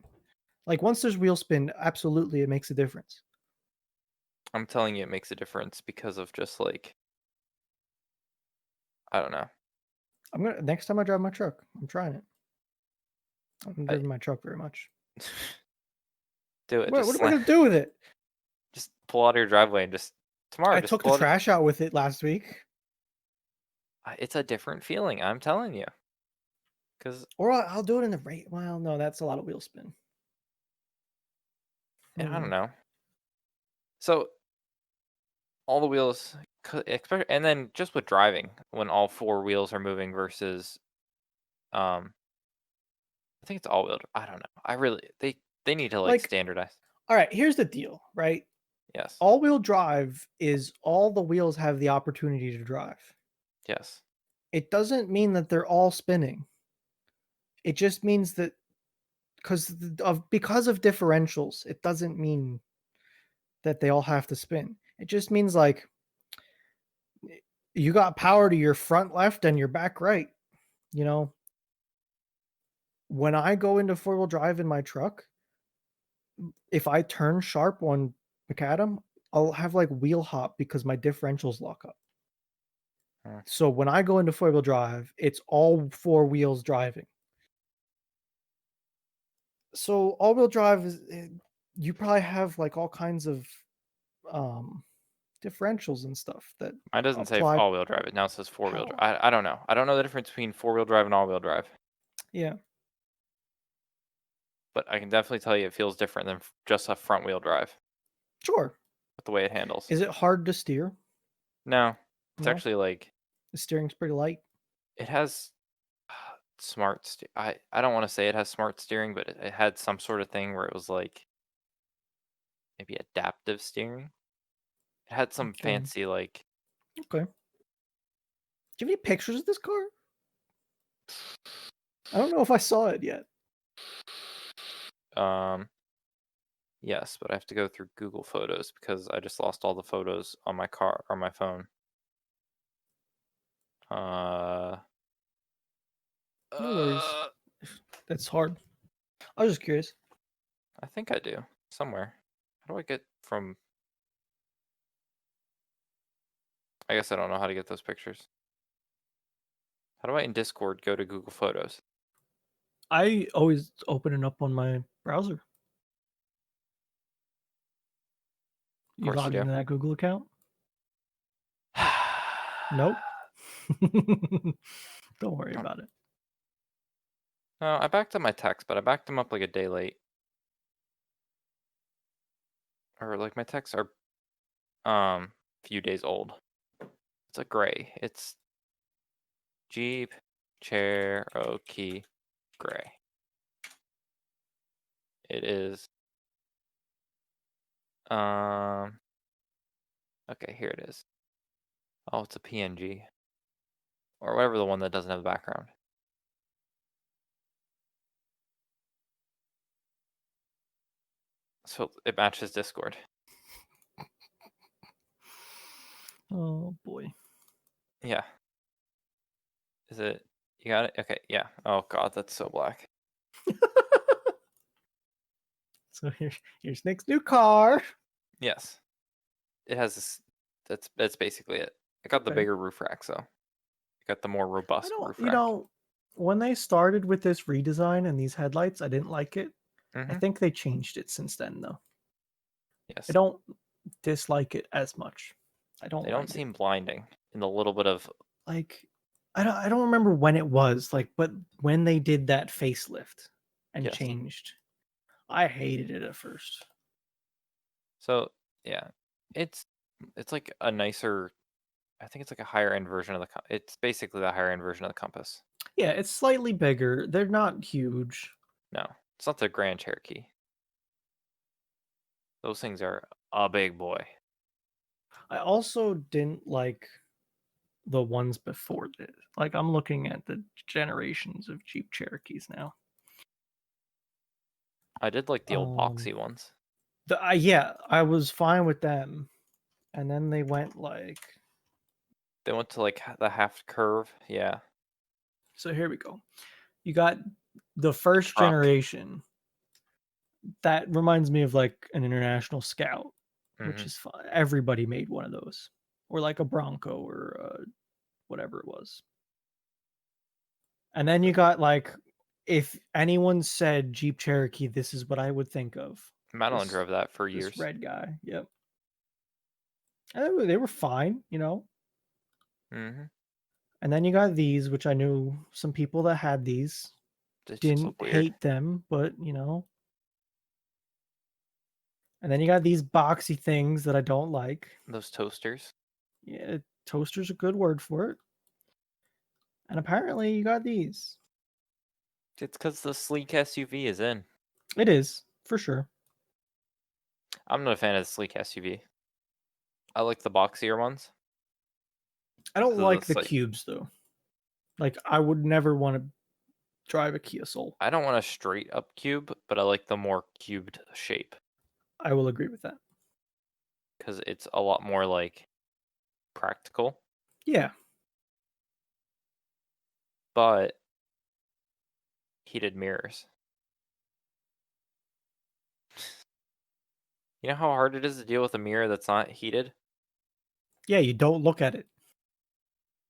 Like once there's wheel spin, absolutely it makes a difference. I'm telling you it makes a difference because of just, like, I don't know. I'm gonna next time I drive my truck, I'm trying it. I haven't I driven my truck very much. do it, What just what am I slam gonna do with it? just pull out of your driveway and just tomorrow, I just took the pull it trash out with it last week, it's a different feeling, I'm telling you, because or I'll do it in the rate. Well, no, that's a lot of wheel spin. I Hmm. don't know. So, all the wheels and then just with driving, when all 4 wheels are moving versus, um, I think it's all-wheel I don't know. I really they need to, like, Like, standardize. all right, here's the deal, right? Yes. All-wheel drive is all the wheels have the opportunity to drive. Yes. It doesn't mean that they're all spinning. It just means that because of differentials, it doesn't mean that they all have to spin. It just means like you got power to your front left and your back right. You know, when I go into four-wheel drive in my truck, if I turn sharp on macadam, I'll have like wheel hop because my differentials lock up. Mm. So when I go into four-wheel drive, it's all four wheels driving. So all-wheel drive is you probably have like all kinds of um differentials and stuff that Mine doesn't say apply. all-wheel drive, it now says four-wheel drive. How? I don't know. I don't know the difference between four-wheel drive and all-wheel drive, Yeah, but I can definitely tell you it feels different than just a front-wheel drive sure. with the way it handles. Is it hard to steer? No, it's No, actually like the steering's pretty light. it has I don't wanna say it has smart steering, but it had some sort of thing where it was, like, maybe adaptive steering? It had some Okay, fancy, like, okay. Do you have any pictures of this car? I don't know if I saw it yet. um yes, but I have to go through Google Photos because I just lost all the photos on my car on my phone. Uh, No worries. uh, That's hard. I was just curious. I think I do, somewhere. How do I get from I guess I don't know how to get those pictures. How do I in Discord go to Google Photos? I always open it up on my browser. Of You course you logged do. into that Google account? Nope. Don't worry No, about it. no, I backed up my text, but I backed them up, like, a day late. Or, like, my texts are, few days old. It's a gray. It's Jeep Cherokee gray. It is, um okay, here it is. Oh, it's a PNG. Or whatever the one that doesn't have the background. So it matches Discord. Oh boy. Yeah. Is it you got it? Okay, yeah. Oh god, that's so black. So here's Nick's new car. Yes. It has this that's basically it. I got the Okay. bigger roof rack, so I got the more I robust don't, roof rack. when they started with this redesign and these headlights, I didn't like it. I Mhm. think they changed it since then, though. I Yes. don't dislike it as much. I don't They don't mind it. seem blinding in the little bit of Like, I don't remember when it was, like, but when they did that facelift and yes. changed, I hated it at first. So, yeah. It's it's like a nicer I think it's like a higher end version of the it's basically the higher end version of the Compass. Yeah, it's slightly bigger. They're not huge. No. It's not the Grand Cherokee. Those things are a big boy. I also didn't like the ones before this. Like, I'm looking at the generations of Jeep Cherokees now. I did like the old Um, boxy ones. yeah, I was fine with them, and then they went like, They went to like the half curve. Yeah. so here we go. You got the The first truck. generation that reminds me of like an International Scout, which Mhm. is fine. Everybody made one of those, or like a Bronco or whatever it was. And then you got like, if anyone said Jeep Cherokee, this is what I would think of. Madeline This drove that for this years. red guy. Yep. And they were fine, you know. Mhm. And then you got these, which I knew some people that had these. They just Didn't look weird. hate them, but you know. And then you got these boxy things that I don't like. Those toasters. Yeah, toaster's a good word for it. And apparently you got these. It's because the sleek SUV is in. It is, for sure. I'm not a fan of the sleek SUV. I like the boxier ones I don't because of the like the slight. cubes though. Like I would never want to drive a Kia Soul. I don't want a straight up cube, but I like the more cubed shape I will agree with that. because it's a lot more like practical. Yeah. But heated mirrors. You know how hard it is to deal with a mirror that's not heated? Yeah, you don't look at it.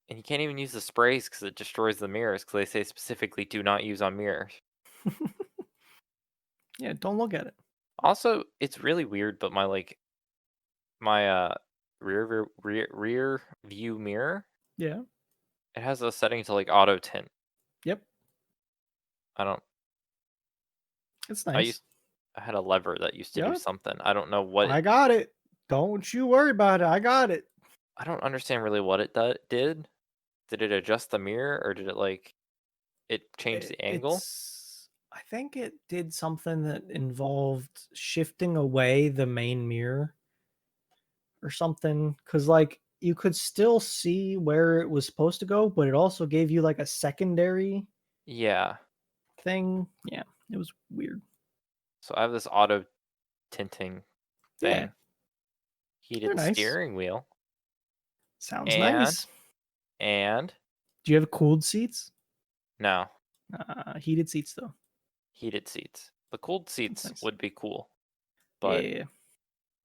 And you can't even use the sprays because it destroys the mirrors because they say specifically do not use on mirrors. Yeah, don't look at it. Also, it's really weird, but my rear view mirror, Yeah. it has a setting to like auto tint. Yep. I don't. It's I used nice. I had a lever that used to do Yep. something. I don't know what it. I got it. Don't you worry about it. I got it. I don't understand really what it did. Did it adjust the mirror or did it like it change the angle? It's I think it did something that involved shifting away the main mirror or something, cuz like you could still see where it was supposed to go, but it also gave you like a secondary Yeah. thing. Yeah, it was weird. So I have this auto tinting Yeah, thing, they're heated nice. steering wheel, Sounds and nice. and Do you have cooled seats? no, Heated seats though. heated seats. The cooled That's seats nice. would be cool, but Yeah.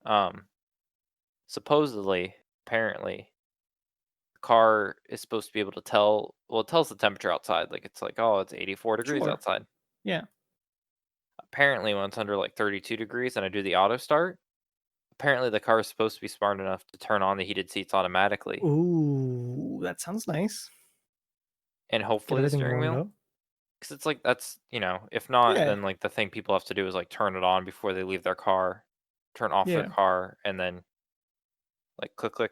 um supposedly, apparently, the car is supposed to be able to tell, well, it tells the temperature outside. Like it's like, oh, it's 84 degrees Sure. outside. Yeah. Apparently, when it's under like 32 degrees and I do the auto start, apparently the car is supposed to be smart enough to turn on the heated seats automatically Ooh, that sounds nice. and Get hopefully the everything steering warmed wheel. up. Because it's like that's, if not, Yeah. then like the thing people have to do is like turn it on before they leave their car, turn off their Yeah. car, and then like click click.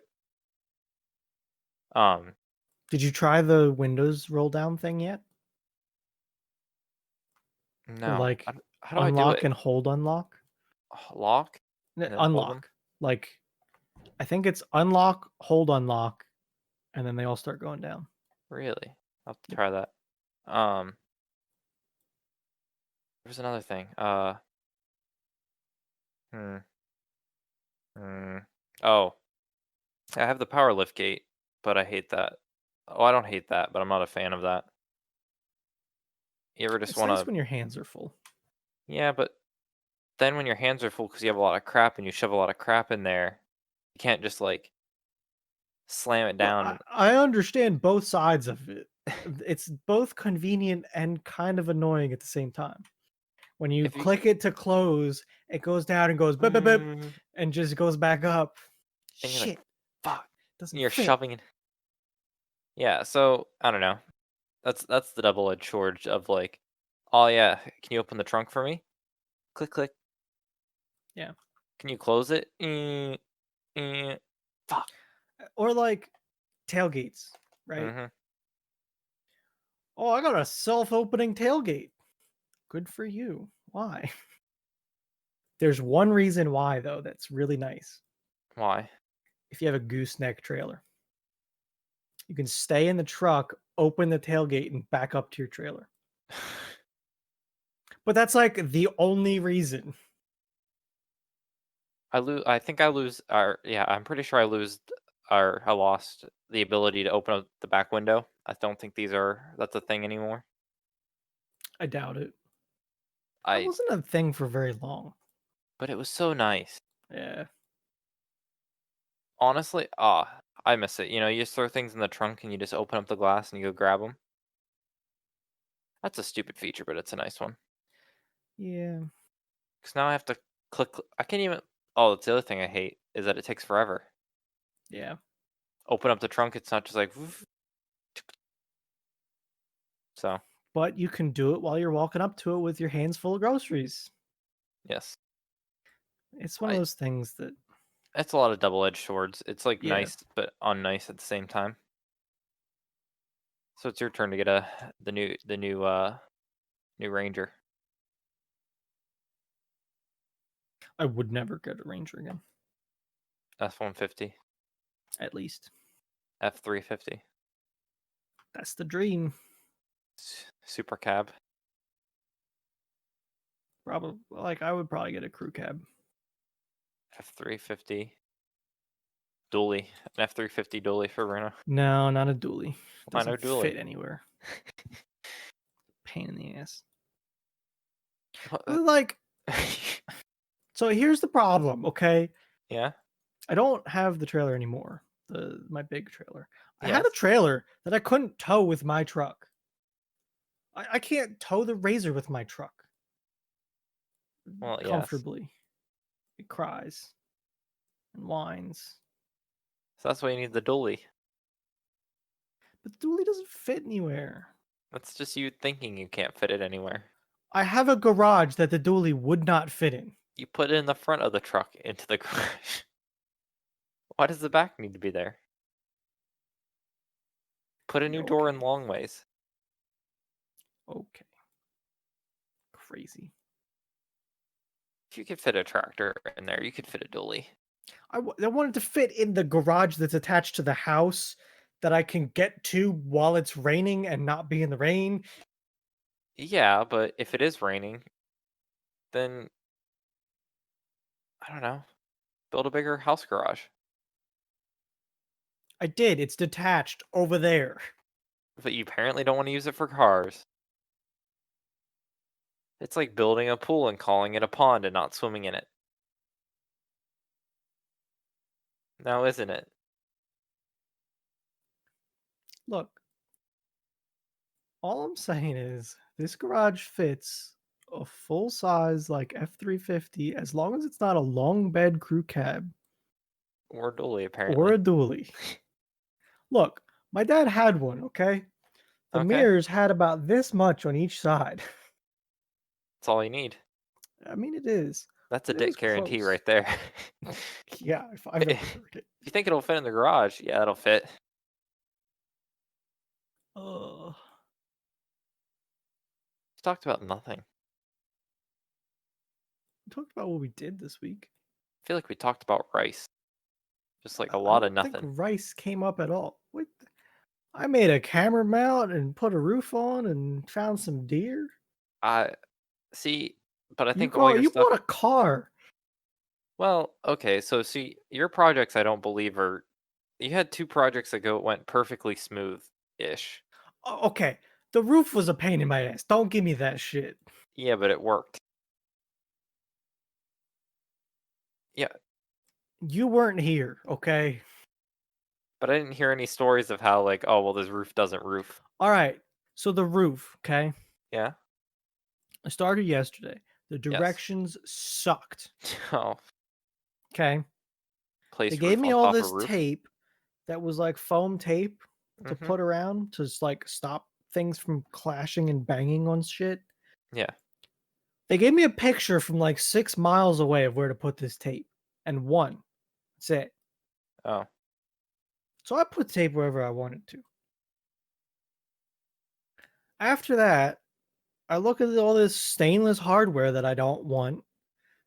Um, Did you try the windows roll down thing yet? Or no, like how do I do unlock it? and hold unlock? Lock and then hold them. Unlock. Like I think it's unlock, hold unlock, and then they all start going down. Really, I'll have to Yep. try that. There's another thing. Hmm, hmm. Oh, I have the power lift gate, but I hate that. Oh, I don't hate that, but I'm not a fan of that. You ever just It's want nice to? when your hands are full. Yeah, but then when your hands are full because you have a lot of crap and you shove a lot of crap in there, you can't just like slam it Well, down. I understand both sides of it. It's both convenient and kind of annoying at the same time. When you If you, click it to close, it goes down and goes bip bip bip and and just goes back up. you're like, Shit, fuck, and doesn't you're fit. shoving it. Yeah, so I don't know. That's the double-edged sword of like, oh yeah, can you open the trunk for me? Click click. Yeah. Can you close it? Fuck. Or like tailgates, right? Mhm. Oh, I got a self-opening tailgate. Good for you. Why? There's one reason why though that's really nice. Why? If you have a gooseneck trailer, you can stay in the truck, open the tailgate, and back up to your trailer. But that's like the only reason. I think I lose or yeah, I'm pretty sure I lose or I lost the ability to open up the back window. I don't think that's a thing anymore. I doubt it. That I wasn't a thing for very long. But it was so nice. Yeah. Honestly, I miss it. You just throw things in the trunk and you just open up the glass and you go grab them. That's a stupid feature, but it's a nice one. Yeah. Because now I have to I can't even. Oh, that's the other thing I hate is that it takes forever. Yeah. Open up the trunk, it's not just like. So, But you can do it while you're walking up to it with your hands full of groceries. yes. It's one of I those things that, It's a lot of double-edged swords. It's like yeah, nice but unnice at the same time. So it's your turn to get the new Ranger. I would never get a Ranger again, F-150, at least. F-350, That's the dream. Super Cab, Probably, like, I would probably get a crew cab. F-350, dually, an F-350 dually for Bruno. No, not a dually. Why no Doesn't dually? fit anywhere. Pain in the ass. What? Like, so here's the problem, okay? Yeah. I don't have the trailer anymore. My big trailer. I had a Yes. trailer that I couldn't tow with my truck. I can't tow the Razor with my truck. Well, yes. comfortably. It cries and whines. So that's why you need the dually. But the dually doesn't fit anywhere. That's just you thinking you can't fit it anywhere. I have a garage that the dually would not fit in. You put it in the front of the truck into the garage. Why does the back need to be there? Put a new door in Okay. long ways. Okay. Crazy. If you could fit a tractor in there, you could fit a dually. I wanted to fit in the garage that's attached to the house that I can get to while it's raining and not be in the rain. Yeah, but if it is raining, then I don't know. Build a bigger house garage. I did. It's detached over there. But you apparently don't want to use it for cars. It's like building a pool and calling it a pond and not swimming in it. Now, isn't it? Look, all I'm saying is this garage fits a full size like F-350 as long as it's not a long bed crew cab Or dually, or apparently. a dually. Look, my dad had one, okay? The Okay, mirrors had about this much on each side. that's all you need. I mean, it is, That's a but it was dick guarantee close. right there. Yeah, if I've ever If heard it. you think it'll fit in the garage, yeah, it'll fit. Ugh. We talked about nothing. We talked about what we did this week. I feel like we talked about rice. Just like a I lot of don't think nothing. rice came up at all. What? I made a camera mount and put a roof on and found some deer. I see, but I You think all go. your You stuff. bought a car. Well, okay, so see, your projects I don't believe are. You had two projects that went perfectly smooth ish. Okay, the roof was a pain in my ass. Don't give me that shit. Yeah, but it worked. Yeah, You weren't here, okay? but I didn't hear any stories of how like, oh well, this roof doesn't roof. All right. So the roof, okay? Yeah. I started yesterday. The Yes. directions sucked. Oh, Okay. They place gave roof me on all top of this roof. tape that was like foam tape to Mm-hmm. put around to like stop things from clashing and banging on shit. Yeah. They gave me a picture from like 6 miles away of where to put this tape and one. That's it. Oh. So I put tape wherever I wanted to. After that, I look at all this stainless hardware that I don't want,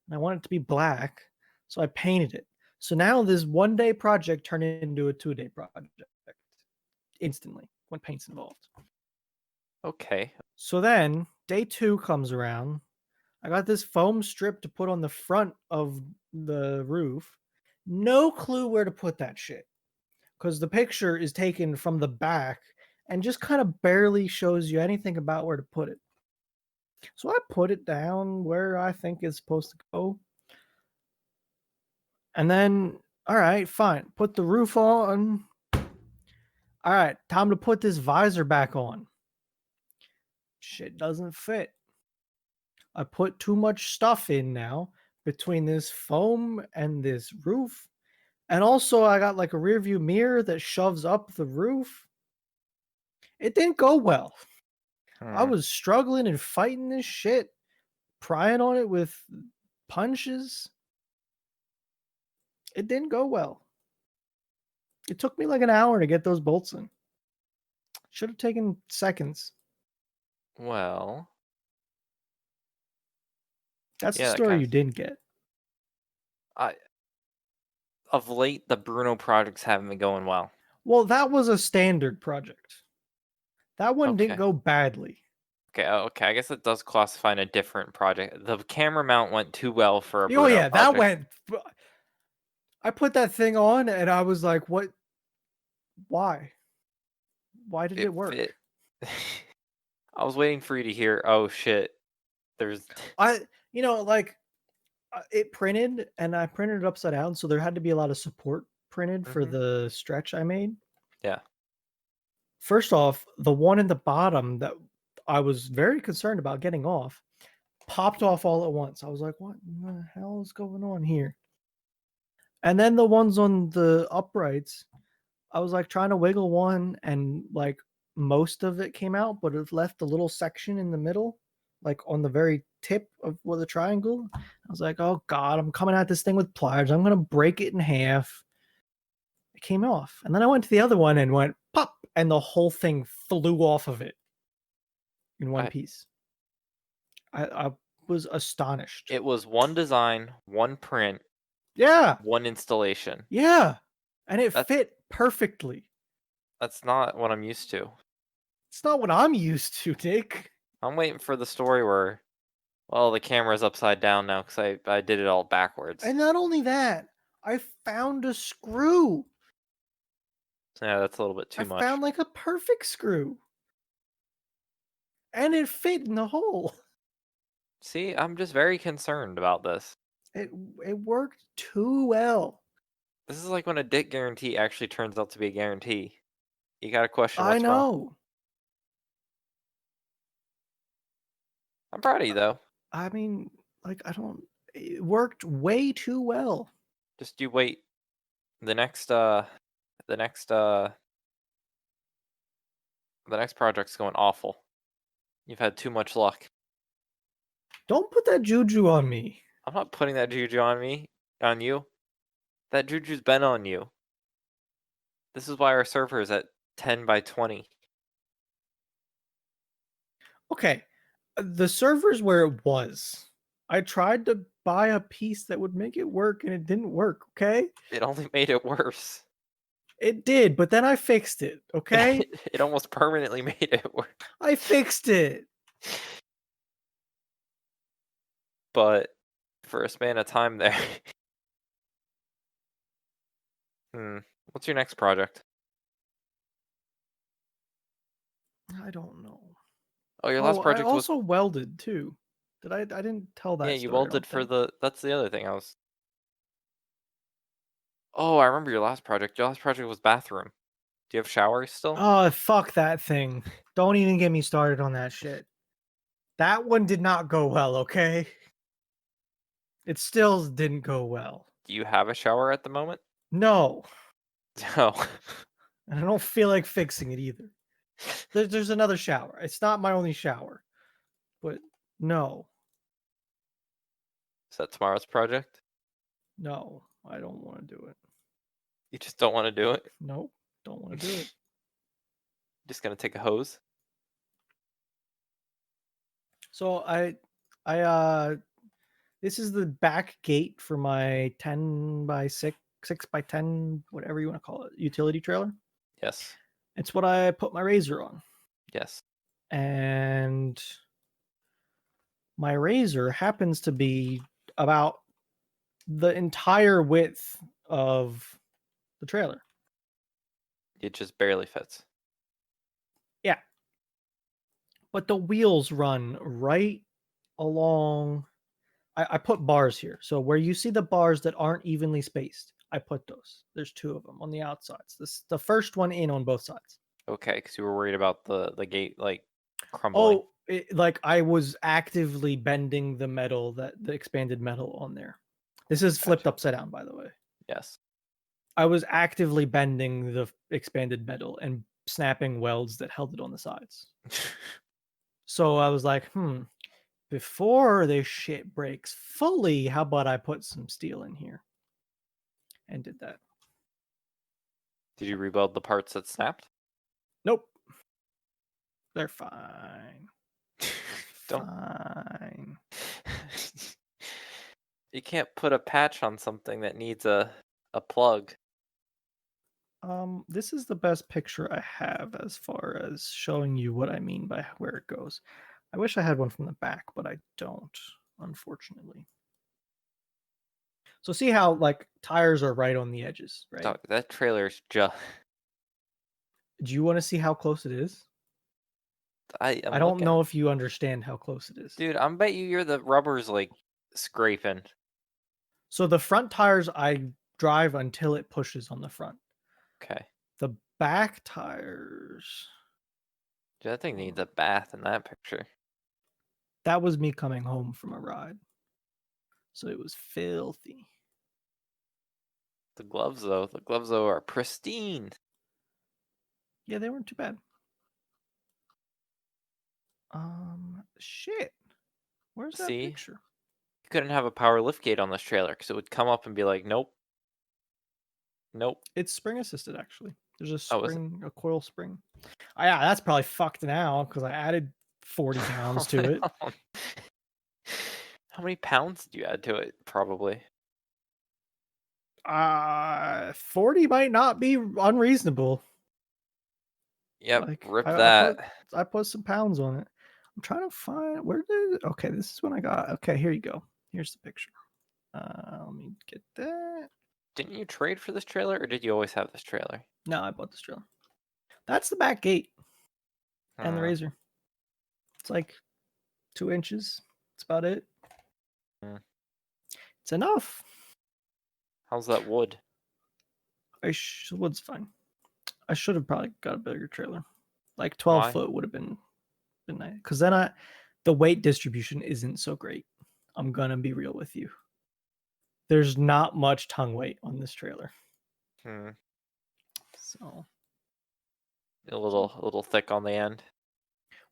and I want it to be black. So I painted it. So now this 1 day project turned into a 2 day project instantly when paint's involved. Okay. So then day two comes around. I got this foam strip to put on the front of the roof. No clue where to put that shit because the picture is taken from the back and just kind of barely shows you anything about where to put it. So I put it down where I think it's supposed to go. And then, all right, fine. Put the roof on. All right, time to put this visor back on. Shit doesn't fit. I put too much stuff in now between this foam and this roof. And also, I got like a rear view mirror that shoves up the roof. It didn't go well. I Hmm. was struggling and fighting this shit, prying on it with punches. It didn't go well. It took me like an hour to get those bolts in. Should have taken seconds. Well, That's the yeah, that story kind you of. didn't get. I of late the Bruno projects haven't been going well. Well, that was a standard project. That one didn't Okay. go badly. Okay. Okay. I guess it does classify in a different project. The camera mount went too well for a Oh Bruno yeah, that project. went. I put that thing on and I was like, "What? Why? Why did It it work?" fit. I was waiting for you to hear. Oh shit! There's. I, like it printed and I printed it upside down, so there had to be a lot of support printed for Hmm. the stretch I made. Yeah. First off, the one in the bottom that I was very concerned about getting off, popped off all at once. I was like, "What in the hell is going on here?" And then the ones on the uprights, I was like trying to wiggle one and like most of it came out, but it left a little section in the middle, like on the very tip of where the triangle. I was like, oh God, I'm coming at this thing with pliers. I'm gonna break it in half. It came off. And then I went to the other one and went pop, and the whole thing flew off of it in one I piece. I was astonished. It was one design, one print, Yeah, one installation. yeah. And it That's fit perfectly. that's not what I'm used to. It's not what I'm used to, Nick. I'm waiting for the story where, well, the camera's upside down now because I did it all backwards. And not only that, I found a screw. Yeah, that's a little bit I too much. found like a perfect screw and it fit in the hole. See, I'm just very concerned about this. It it worked too well. This is like when a dick guarantee actually turns out to be a guarantee. You gotta question I what's wrong. know. I'm proud of you though. I mean, like I don't it worked way too well. Just you wait. The next uh the next uh the next project's going awful. You've had too much luck. Don't put that juju on me. I'm not putting that juju on you. That juju's been on you. This is why our server is at 10 by 20. Okay, the server's where it was. I tried to buy a piece that would make it work and it didn't work, okay? It only made it worse. It did, but then I fixed it, okay? It almost permanently made it worse. I fixed it. But for a span of time there. Hmm. What's your next project? I don't know. Oh, your Oh, last I project was also welded too. I didn't tell yeah, that you story, I welded don't for think. the that's the other thing I was Oh, I remember your last project. Your last project was bathroom. Do you have showers still? Oh, fuck that thing. Don't even get me started on that shit. That one did not go well, okay? It still didn't go well. Do you have a shower at the moment? No, No. and I don't feel like fixing it either. There's another shower. It's not my only shower, but no, Is that tomorrow's project? no, I don't want to do it. You just don't want to do it? Nope, don't want to do it. Just gonna take a hose? So I this is the back gate for my 10 by 6, 6 by 10, whatever you want to call it, utility trailer. Yes. It's what I put my razor on. Yes. And my razor happens to be about the entire width of the trailer. It just barely fits. Yeah. But the wheels run right along. I put bars here. So where you see the bars that aren't evenly spaced, I put those. There's two of them on the outsides. This the first one in on both sides. Okay, because you were worried about the gate like crumbling. Oh, like I was actively bending the metal, that the expanded metal on there. This is flipped Gotcha. upside down, by the way. Yes. I was actively bending the expanded metal and snapping welds that held it on the sides. So I was like, before this shit breaks fully, how about I put some steel in here? And did that. Did you rebuild the parts that snapped? Nope. They're fine. Don't. Fine. You can't put a patch on something that needs a plug. This is the best picture I have as far as showing you what I mean by where it goes. I wish I had one from the back, but I don't, unfortunately. So see how like tires are right on the edges, right? Dog, that trailer's just. Do you want to see how close it is? I I am don't looking. know if you understand how close it is. Dude, I'm bet you're the rubber's like scraping. So the front tires I drive until it pushes on the front. Okay. The back tires. Dude, that thing needs uh, a bath in that picture. That was me coming home from a ride, so it was filthy. The gloves though are pristine. Yeah, they weren't too bad. Shit. Where's that See, you picture? couldn't have a power lift gate on this trailer because it would come up and be like, nope, nope. It's spring assisted, actually. There's a Oh, is it? spring, a coil spring. Yeah, that's probably fucked now because I added 40 pounds to it. How many pounds did you add to it? Probably. 40 might not be unreasonable. Yep, Like rip I that. put I put some pounds on it. I'm trying to find where did okay, this is when I got okay, here you go. Here's the picture. Let me get that. Didn't you trade for this trailer, or did you always have this trailer? No, I bought this trailer. That's the back gate and the Uh, razor. It's like 2 inches. That's about it. mm. It's enough. How's that wood? Wood's fine. I should have probably got a bigger trailer. Like 12 Why? foot would have been nice. Because then the weight distribution isn't so great. I'm gonna be real with you. There's not much tongue weight on this trailer. Hmm. So A little thick on the end.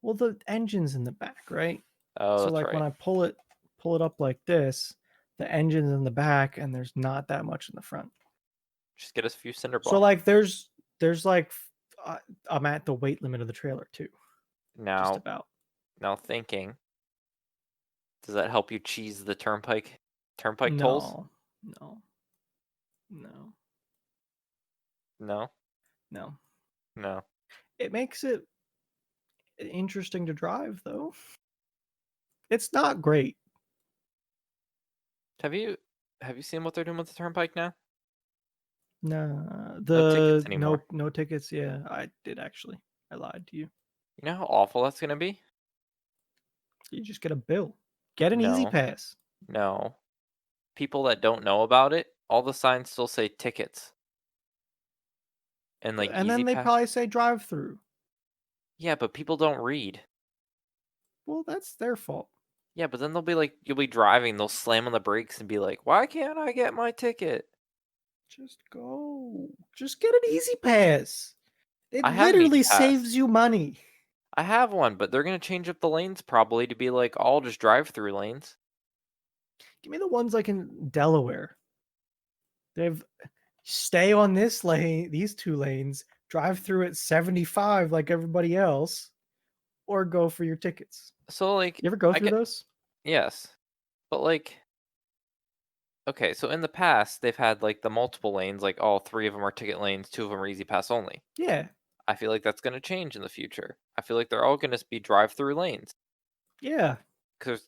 well the engine's in the back, right? Oh, So that's like when right. I pull it up like this, the engine's in the back and there's not that much in the front. Just get us a few cinder So blocks. like there's like I'm at the weight limit of the trailer too, just Now, about. now thinking, does that help you cheese the turnpike tolls? No, no, no, No, no. no. It makes it interesting to drive though. It's not great. Have you have you seen what they're doing with the turnpike now? No, No tickets the anymore. no tickets. Yeah, I did actually. I lied to you. You know how awful that's gonna be? You just get a bill. Get an easy No, pass. no. People that don't know about it, all the signs still say tickets and like And easy then they pass. probably say drive through. Yeah, but people don't read. Well, that's their fault. Yeah, but then they'll be like, you'll be driving, they'll slam on the brakes and be like, why can't I get my ticket? Just go. Just get an easy pass. It I have an easy literally pass. saves you money. I have one, but they're gonna change up the lanes probably to be like all just drive through lanes. Give me the ones like in Delaware. They've stay on this lane, these two lanes, drive through at 75 like everybody else, or go for your tickets. So like You ever go I through get those? yes. But like okay, so in the past they've had like the multiple lanes, like all three of them are ticket lanes, two of them are easy pass only. Yeah. I feel like that's gonna change in the future. I feel like they're all gonna be drive through lanes. Yeah. Cause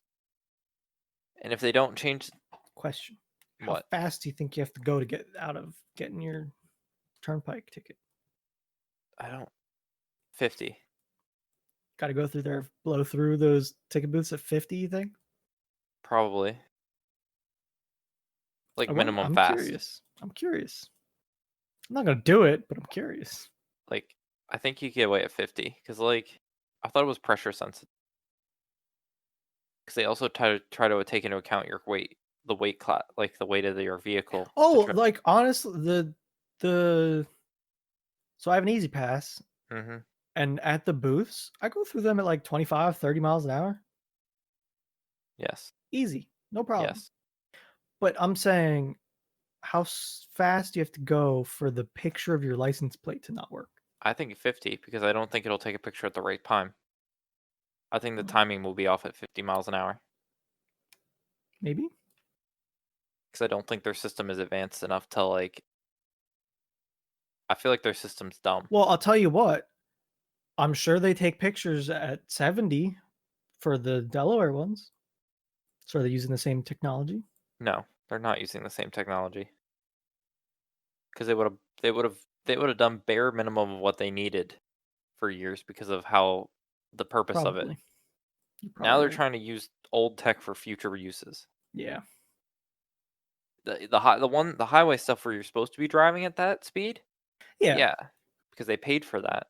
and if they don't change Question. How what? fast do you think you have to go to get out of getting your turnpike ticket? I don't 50. Got to go through there, blow through those ticket booths at 50, you think? Probably. Like I wonder. minimum I'm fast. curious. I'm curious. I'm not going to do it, but I'm curious. Like I think you get away at 50 because like I thought it was pressure sensitive because they also try to take into account your weight, the weight class, like the weight of your vehicle to Oh, try. like honestly, the so I have an easy pass, Hmm. and at the booths, I go through them at like 25, 30 miles an hour. Yes, Easy. No problem. yes. But I'm saying how fast do you have to go for the picture of your license plate to not work? I think 50 because I don't think it'll take a picture at the right time. I think the Hmm, timing will be off at 50 miles an hour maybe. because I don't think their system is advanced enough to like. I feel like their system's dumb. Well, I'll tell you what. I'm sure they take pictures at 70 for the Delaware ones. So are they using the same technology? No, they're not using the same technology because they would have done bare minimum of what they needed for years because of how the purpose of it. Probably. You're Now probably they're right. trying to use old tech for future uses. Yeah. The highway stuff where you're supposed to be driving at that speed, Yeah. yeah, because they paid for that.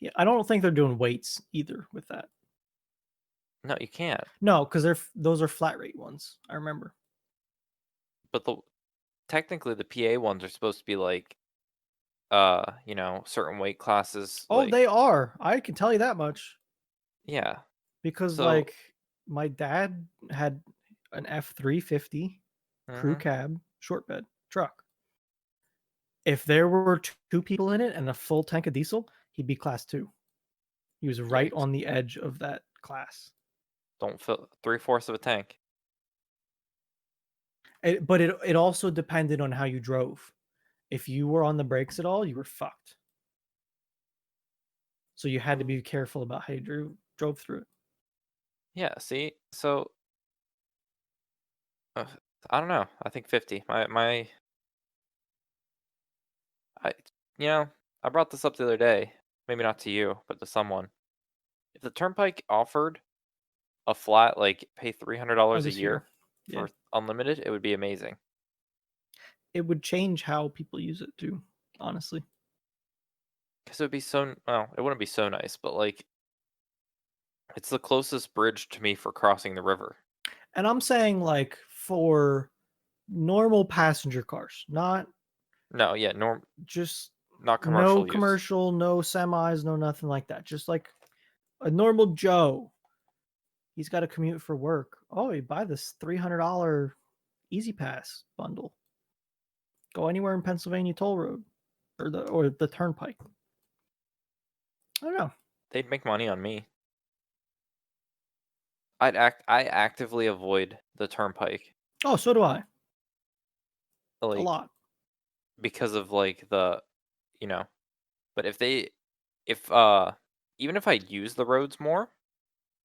Yeah. I don't think they're doing weights either with that. No, you can't. No, because those are flat rate ones. I remember. But the technically the PA ones are supposed to be like, certain weight classes, Oh, like they are. I can tell you that much yeah. because So, like my dad had an F350 crew mhm, cab short bed truck. If there were two people in it and a full tank of diesel, he'd be class two. He was right yikes. on the edge of that class. Don't fill three-fourths of a tank. But it also depended on how you drove. If you were on the brakes at all, you were fucked. So you had to be careful about how you drove through it. Yeah, see? So, uh, I don't know. I think 50. I you know, I brought this up the other day, maybe not to you, but to someone. If the Turnpike offered a flat, like, pay Oh, $300 a this year. year Yeah. for unlimited, it would be amazing. It would change how people use it too, honestly. 'Cause it would be well, it wouldn't be so nice, but, like, it's the closest bridge to me for crossing the river. And I'm saying like for normal passenger cars, not No, yeah, just not no commercial use. commercial, no semis, no nothing like that. Just like a normal Joe. He's got to commute for work. Oh, you buy this $300 Easy Pass bundle. Go anywhere in Pennsylvania toll road or the turnpike. I don't know. They'd make money on me. I actively avoid the Turnpike, Oh, so do I. A like, lot. because of, like, you know but if, even if I use the roads more,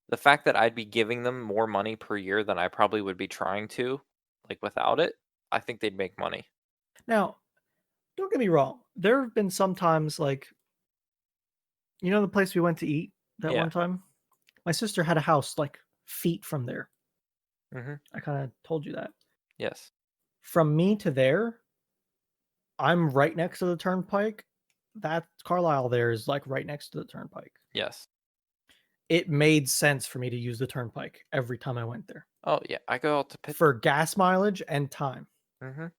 the fact that I'd be giving them more money per year than I probably would be trying to, like, without it, I think they'd make money. Now, don't get me wrong. There have been some times like the place we went to eat that Yeah. one time? My sister had a house like feet from there. Mhm. I kind of told you that. Yes. From me to there, I'm right next to the turnpike. That Carlisle there is like right next to the turnpike. Yes. It made sense for me to use the turnpike every time I went there Oh, yeah, I go out to for gas mileage and time. Mhm.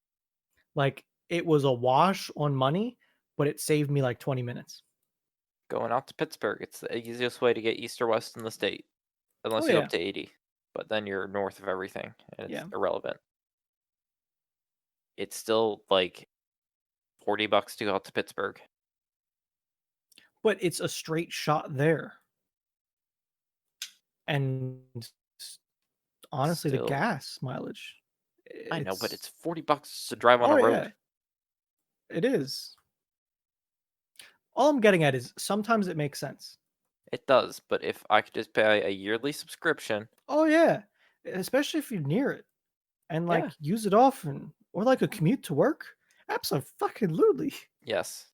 Like it was a wash on money, but it saved me like 20 minutes. Going out to Pittsburgh, it's the easiest way to get east or west in the state, Oh unless you go up yeah. to 80, but then you're north of everything, and it's Yeah. irrelevant. It's still, like, $40 to go out to Pittsburgh. But it's a straight shot there. And honestly, the Still gas mileage, I know, but it's it's $40 to drive on a oh road. yeah, it is. All I'm getting at is sometimes it makes sense. It does, but if I could just pay a yearly subscription. Oh yeah, especially if you're near it and like Yeah. use it often, or like a commute to work. Absolutely. Yes.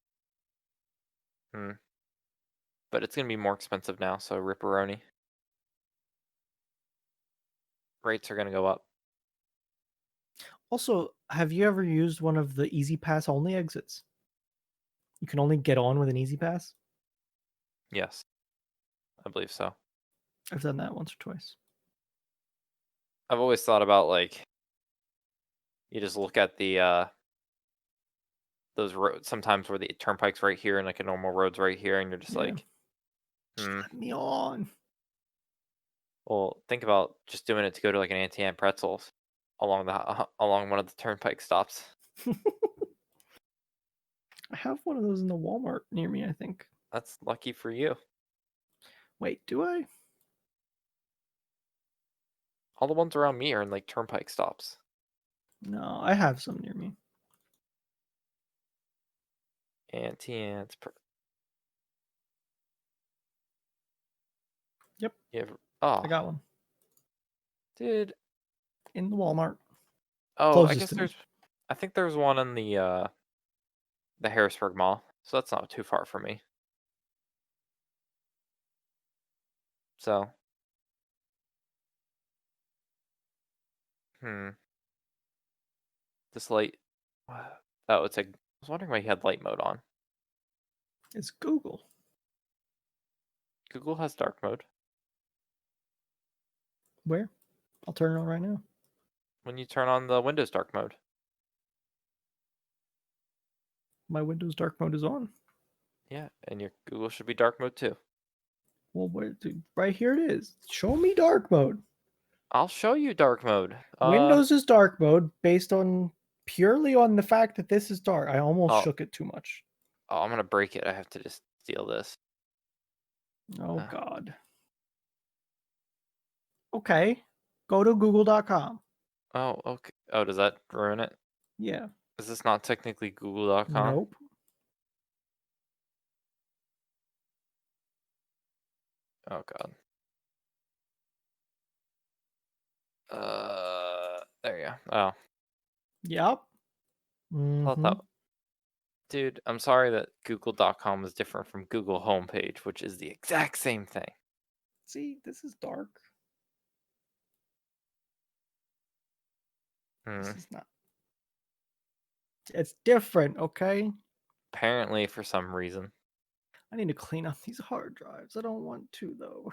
Mm, but it's gonna be more expensive now, so ripperoni. Rates are gonna go up. Also, have you ever used one of the Easy Pass only exits? You can only get on with an Easy Pass. Yes, I believe so. I've done that once or twice. I've always thought about, like, you just look at those roads sometimes where the turnpike's right here and, like, a normal road's right here, and you're just Yeah, like, just "Hmm, let me on. well, think about just doing it to go to, like, an Auntie Anne Pretzels along one of the turnpike stops." I have one of those in the Walmart near me. I think. That's lucky for you. Wait, do I? All the ones around me are in, like, turnpike stops. No, I have some near me. Auntie Anne's Yep, you ever I oh, got one dude. in the Walmart Oh, I closest guess to me. I think there's one in the Harrisburg Mall, so that's not too far from me. So, hmm, this light oh, it's like I was wondering why you had light mode on. It's Google. Google has dark mode. Where? I'll turn it on right now. when you turn on the Windows dark mode. My Windows dark mode is on. Yeah, and your Google should be dark mode too. Well, where, dude, right here it is. Show me dark mode. I'll show you dark mode. Windows is dark mode based on purely on the fact that this is dark. I almost Oh, shook it too much. I'm gonna break it. I have to just steal this. Oh Uh, God. Okay. Go to google.com. oh, okay. Oh, does that ruin it? Yeah. Is this not technically google.com? Nope. Oh god. There you go. Oh, Yep. thought Mm-hmm. that. Dude, I'm sorry that google.com is different from Google homepage, which is the exact same thing. See, this is dark. Hmm. This is not. It's different, okay? Apparently, for some reason. I need to clean out these hard drives. I don't want to though.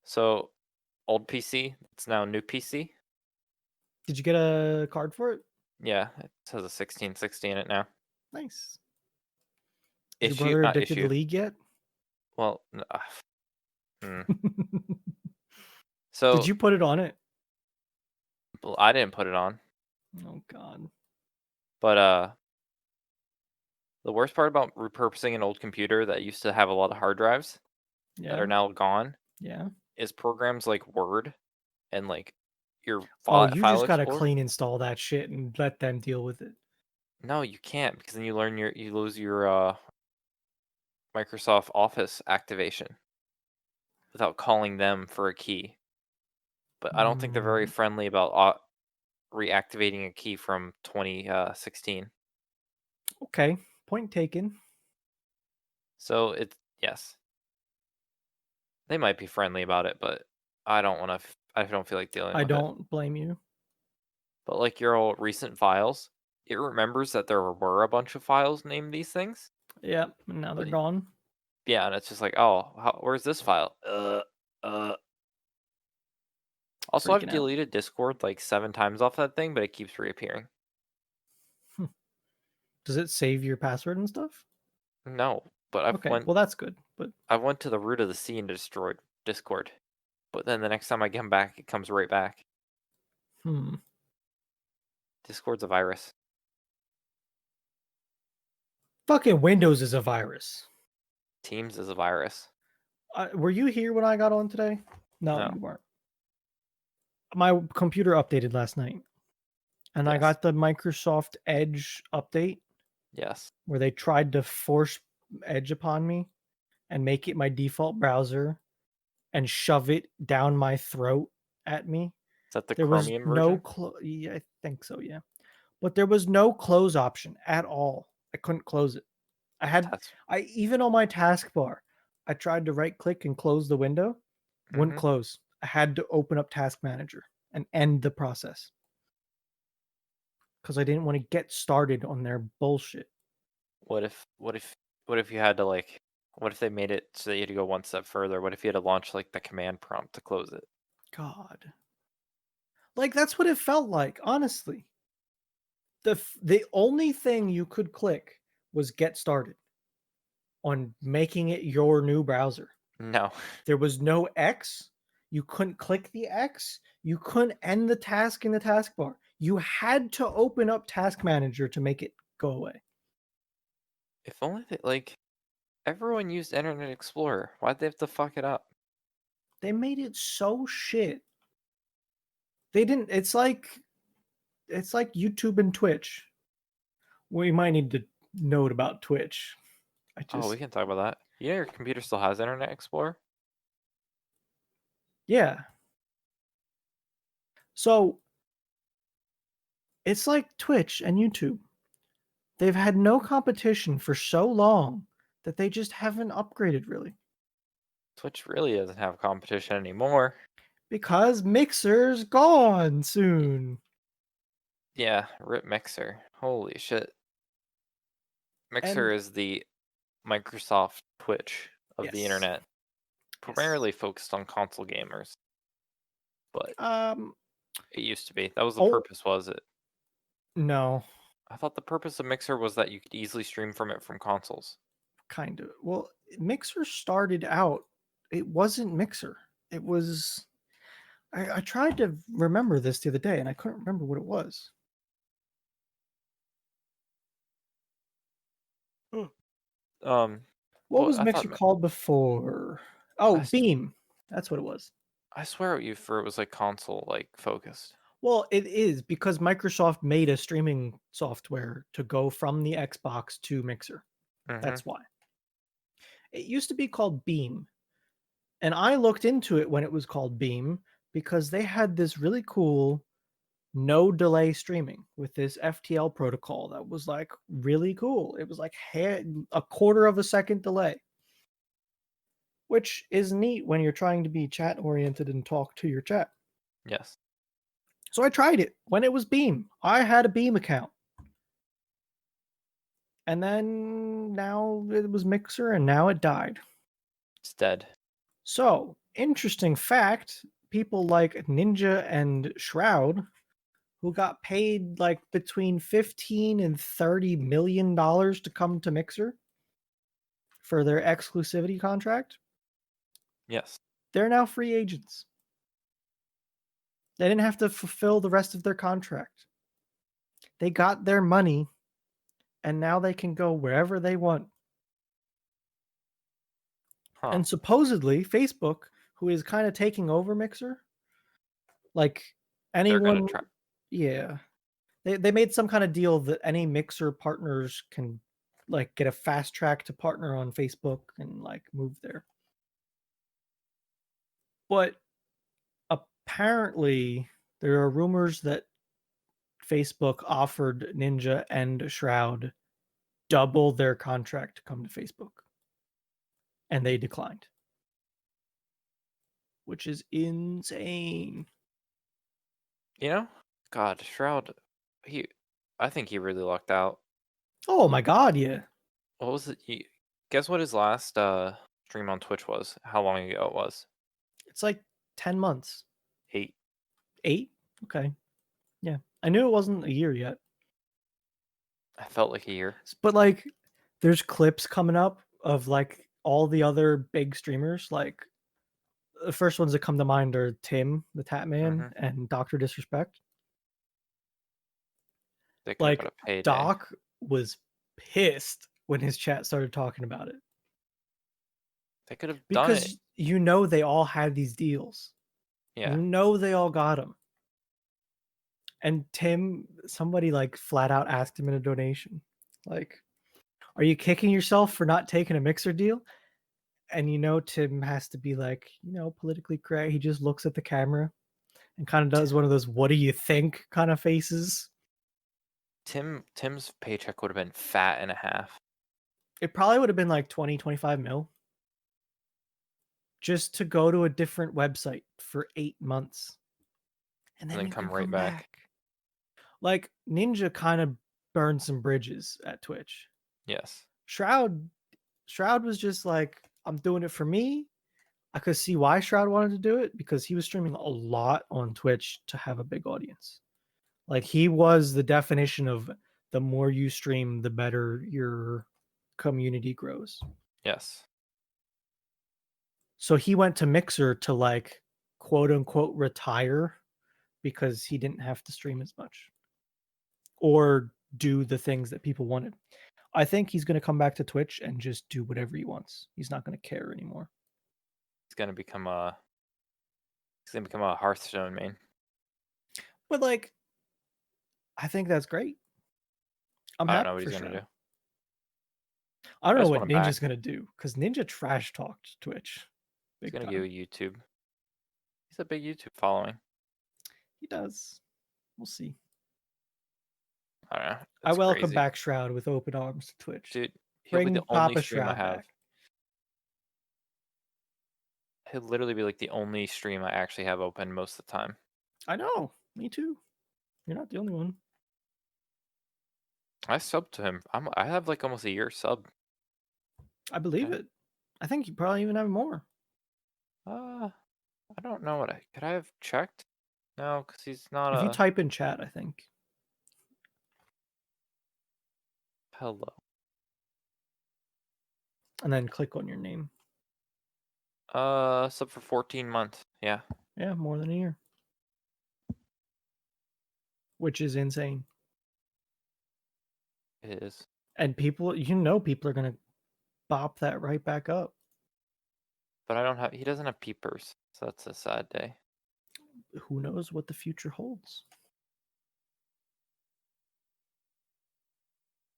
So, old PC, it's now new PC. Did you get a card for it? Yeah, it says a 1660 in it now. Nice. Is your Issue, brother not addicted to issue. League yet? Well, hmm. Did So, you put it on it? well, I didn't put it on, Oh God. but the worst part about repurposing an old computer that used to have a lot of hard drives that are Yeah. now gone Yeah. is programs like Word and like your Oh, file you file just gotta explorer. clean install that shit and let them deal with it. No, you can't because then you lose your Microsoft Office activation without calling them for a key. But I don't think they're very Mm, friendly about reactivating a key from 2016. okay. Point taken. So it's yes, they might be friendly about it, but I don't want to. I don't feel like dealing I with it. don't blame you. But like your old recent files, it remembers that there were a bunch of files named these things. Yep. Now they're But gone. yeah, and it's just like, oh, where's this file? Also, I've Freaking out. deleted Discord like 7 times off that thing, but it keeps reappearing. Hmm. Does it save your password and stuff? No, but Okay. Well, that's good. But I went to the root of the sea and destroyed Discord. But then the next time I come back, it comes right back. hmm. Discord's a virus. Fucking Windows is a virus. Teams is a virus. Were you here when I got on today? No, No. you weren't. My computer updated last night, and I Yes. got the Microsoft Edge update Yes. where they tried to force Edge upon me and make it my default browser and shove it down my throat at me. Is that the There was Chromium no version? yeah, I think so, yeah. But there was no close option at all. I couldn't close it. That's I even on my taskbar, I tried to right click and close the window, wouldn't hmm. close. I had to open up Task Manager and end the process because I didn't want to get started on their bullshit. What if what if you had to like what if they made it so that you had to go one step further? What if you had to launch like the command prompt to close it? God. Like that's what it felt like, honestly. The only thing you could click was get started on making it your new browser. No. There was no X. You couldn't click the X. You couldn't end the task in the taskbar. You had to open up Task Manager to make it go away. If only they like everyone used Internet Explorer. Why'd they have to fuck it up? They made it so shit. They didn't. It's like YouTube and Twitch. We might need to note about Twitch. I Oh, we just can talk about that. You know your computer still has Internet Explorer? yeah. So it's like Twitch and YouTube. They've had no competition for so long that they just haven't upgraded really. Twitch really doesn't have competition anymore. Because Mixer's gone soon. Yeah, rip Mixer. Holy shit. Mixer And is the Microsoft Twitch of the yes, internet, yes. primarily focused on console gamers. but Um, it used to be. That was the oh purpose, was it? no, I thought the purpose of Mixer was that you could easily stream from it from consoles. kind of. Well, Mixer started out. It wasn't Mixer. It was. I tried to remember this the other day, and I couldn't remember what it was. Hmm. What Well, was I thought Mixer called before? Oh, I, s- Beam. That's what it was. I swear at you for it was like console like focused. Well, it is because Microsoft made a streaming software to go from the Xbox to Mixer. Mm-hmm. That's why. It used to be called Beam. And I looked into it when it was called Beam because they had this really cool no delay streaming with this FTL protocol that was like really cool. It was like a quarter of a second delay, which is neat when you're trying to be chat oriented and talk to your chat. Yes. So I tried it when it was Beam. I had a Beam account. And then now it was Mixer and now it died. It's dead. So, interesting fact, people like Ninja and Shroud who got paid like between 15 and 30 million dollars to come to Mixer for their exclusivity contract, Yes. they're now free agents. They didn't have to fulfill the rest of their contract. They got their money and now they can go wherever they want. Huh. And supposedly, Facebook, who is kind of taking over Mixer, like They're gonna anyone, try. yeah, they made some kind of deal that any Mixer partners can like get a fast track to partner on Facebook and like move there. But apparently, there are rumors that Facebook offered Ninja and Shroud double their contract to come to Facebook, and they declined, which is insane. You know, God, Shroud. He, I think he really lucked out. Oh my god, yeah. What was it? Guess what his last stream on Twitch was? How long ago it was? It's like 10 months. 8. 8? Okay. Yeah. I knew it wasn't a year yet. I felt like a year. But like there's clips coming up of like all the other big streamers. Like the first ones that come to mind are Tim, the Tap Man, Mm-hmm. and Dr. Disrespect. They could have got Like a payday. Doc was pissed when his chat started talking about it They could have done it. because you know they all had these deals. Yeah. You know they all got them. And Tim, somebody like flat out asked him in a donation, like, "Are you kicking yourself for not taking a Mixer deal?" And you know Tim has to be like, politically correct. He just looks at the camera and kind of does one of those "What do you think?" kind of faces. Tim's paycheck would have been fat and a half, It probably would have been like 20, 25 mil just to go to a different website for 8 months. And and then then you can come right come back. back. Like Ninja kind of burned some bridges at Twitch. Yes. Shroud Shroud was just like, I'm doing it for me. I could see why Shroud wanted to do it because he was streaming a lot on Twitch to have a big audience. Like he was the definition of the more you stream, the better your community grows. Yes. So he went to Mixer to like quote unquote retire because he didn't have to stream as much or do the things that people wanted. I think he's going to come back to Twitch and just do whatever he wants. He's not going to care anymore. He's gonna become a Hearthstone main. But like, I think that's great. I'm I don't know happy what for he's gonna Shroud. do. I don't I know just want what him back. Ninja's going to do because Ninja trash talked Twitch He's big gonna go time. YouTube. He's a big YouTube following. He does. We'll see. I don't know. I It's welcome crazy. back Shroud with open arms to Twitch. Dude, he'll be the Bring only Papa stream I Shroud have. back. He'll literally be like the only stream I actually have open most of the time. I know. Me too. You're not the only one. I subbed to him. I have like almost a year sub. I believe Okay. it. I think you probably even have more. Uh I don't know what I could I have checked? No, because he's not If you a type in chat, I think, hello. and then click on your name. Sub for 14 months. Yeah, Yeah, more than a year, which is insane. it is. And people, people are gonna bop that right back up. But I don't have. He doesn't have peepers, so that's a sad day. Who knows what the future holds?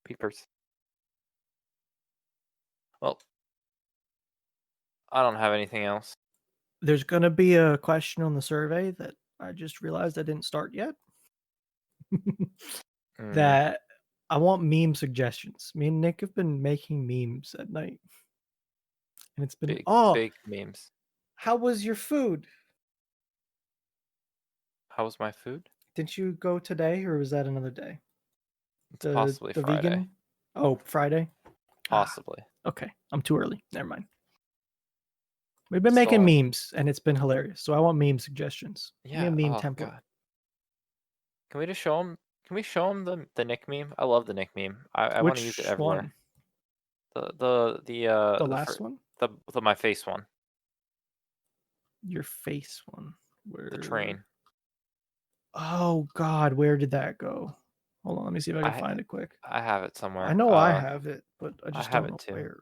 Peepers. Well, I don't have anything else. There's gonna be a question on the survey that I just realized I didn't start yet. Mm, That I want meme suggestions. Me and Nick have been making memes at night, and it's been, big, oh, big memes. how was your food? How was my food? Didn't you go today, or was that another day? It's The possibly the Friday. vegan? Oh, Friday. Ah, Possibly. okay. I'm too early. Never mind. We've been making So, memes, and it's been hilarious. So I want meme suggestions. Give me a yeah. meme Oh template. God. Can we just show him? Can we show him the Nick meme? I love the Nick meme. I want to use it Which everywhere. one? The The last for one? the my face one. Your face one. The Where? train. Oh God, where did that go? Hold on, let me see if I can I find it quick. I have it I somewhere. know I have it, but I I just have don't it know too. where.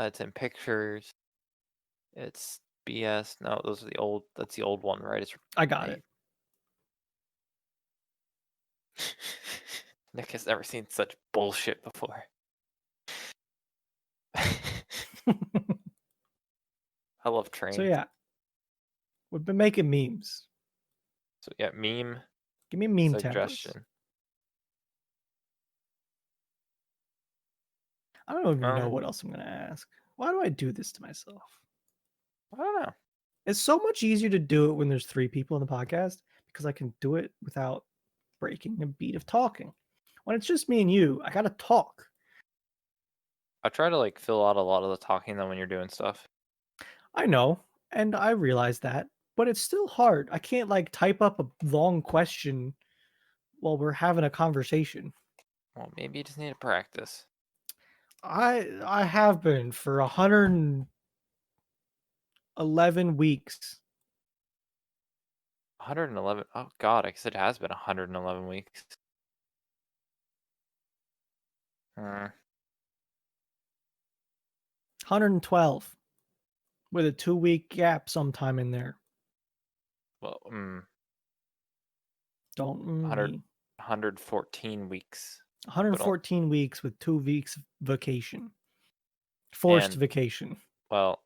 It's in pictures. It's BS. No, those are the old. That's the old one, right? It's I got hey. it. Nick has never seen such bullshit before. I love So trains. yeah, we've been making memes. So yeah, meme Give me meme templates. suggestion. I don't even know Um, what else I'm gonna ask. Why do I do this to myself? I don't know. It's so much easier to do it when there's three people in the podcast because I can do it without breaking the beat of talking. When it's just me and you, I gotta talk. I try to like fill out a lot of the talking though when you're doing stuff. I know, and I realize that, but it's still hard. I can't like type up a long question while we're having a conversation. Well, maybe you just need to practice. I have been for 111 weeks. 111. Oh God, I guess it has been 111 weeks. Uh, 112 with a 2 week gap sometime in there. well, Don't 100, me. 114 weeks, but 114 weeks with 2 weeks vacation. Forced and vacation. well,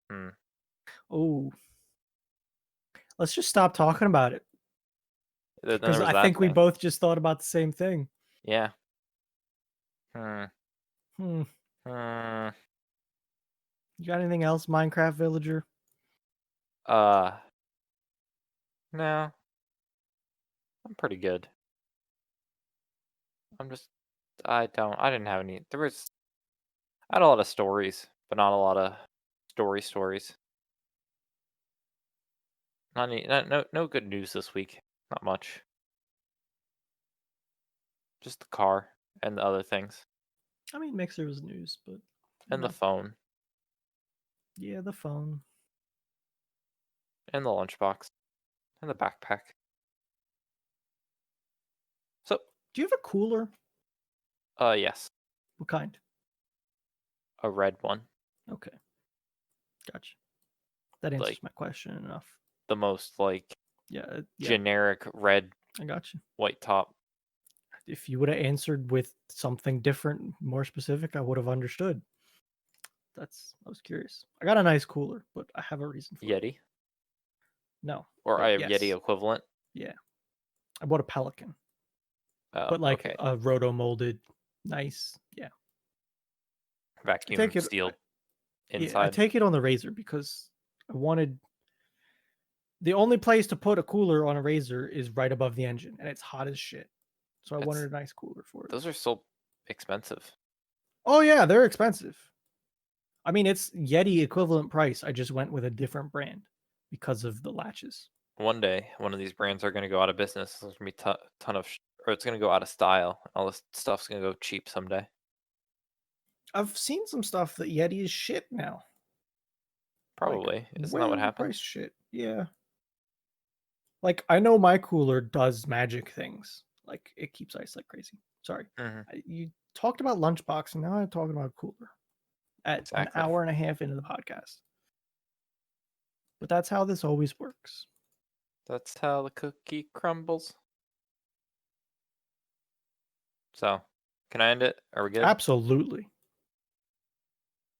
hmm, Oh, let's just stop talking about it then because there was I that think we thing. both just thought about the same thing. Yeah. Hmm. Hmm. Hmm. You got anything else, Minecraft Villager? Uh. No, I'm pretty good. I'm just. I don't. I didn't have any. There was. I had a lot of stories, but not a lot of stories. Not any. No good news this week. Not much. Just the car and the other things I mean, Mixer was news, but you and the know, phone yeah, the phone. and the lunchbox and the backpack. So, Do you have a cooler? yes, What kind? a red one, Okay, gotcha. That answers like my question enough. the most like Yeah, yeah, generic red I got you. white top. If you would have answered with something different, more specific, I would have understood. I was curious. I got a nice cooler, but I have a reason for it. Yeti, No, or but I have Yeti yes, equivalent. yeah. I bought a Pelican, Oh, but like okay. a roto molded, nice. Yeah, I Vacuum take it. sealed Yeah, I inside. take it on the Razor because I wanted the only place to put a cooler on a Razor is right above the engine, and it's hot as shit. So I wanted It's a nice cooler for it. those are so expensive. Oh yeah, they're expensive. I mean, it's Yeti equivalent price. I just went with a different brand because of the latches. One day, one of these brands are gonna go out of business. There's gonna be ton of or it's gonna go out of style. All this stuff's gonna go cheap someday. I've seen some stuff that Yeti is shit now, like Probably. Isn't way that what overpriced happens? shit. Yeah, like I know my cooler does magic things. Like it keeps ice like crazy. Sorry, Mhm. you talked about lunchbox, and now I'm talking about cooler at an Exactly. hour and a half into the podcast. But that's how this always works. That's how the cookie crumbles. So, can I end it? Are we good? Absolutely.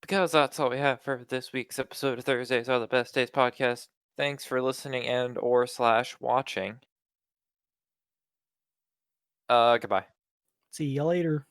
Because that's all we have for this week's episode of Thursdays Are the Best Days podcast. Thanks for listening and or slash watching. Goodbye. See you later.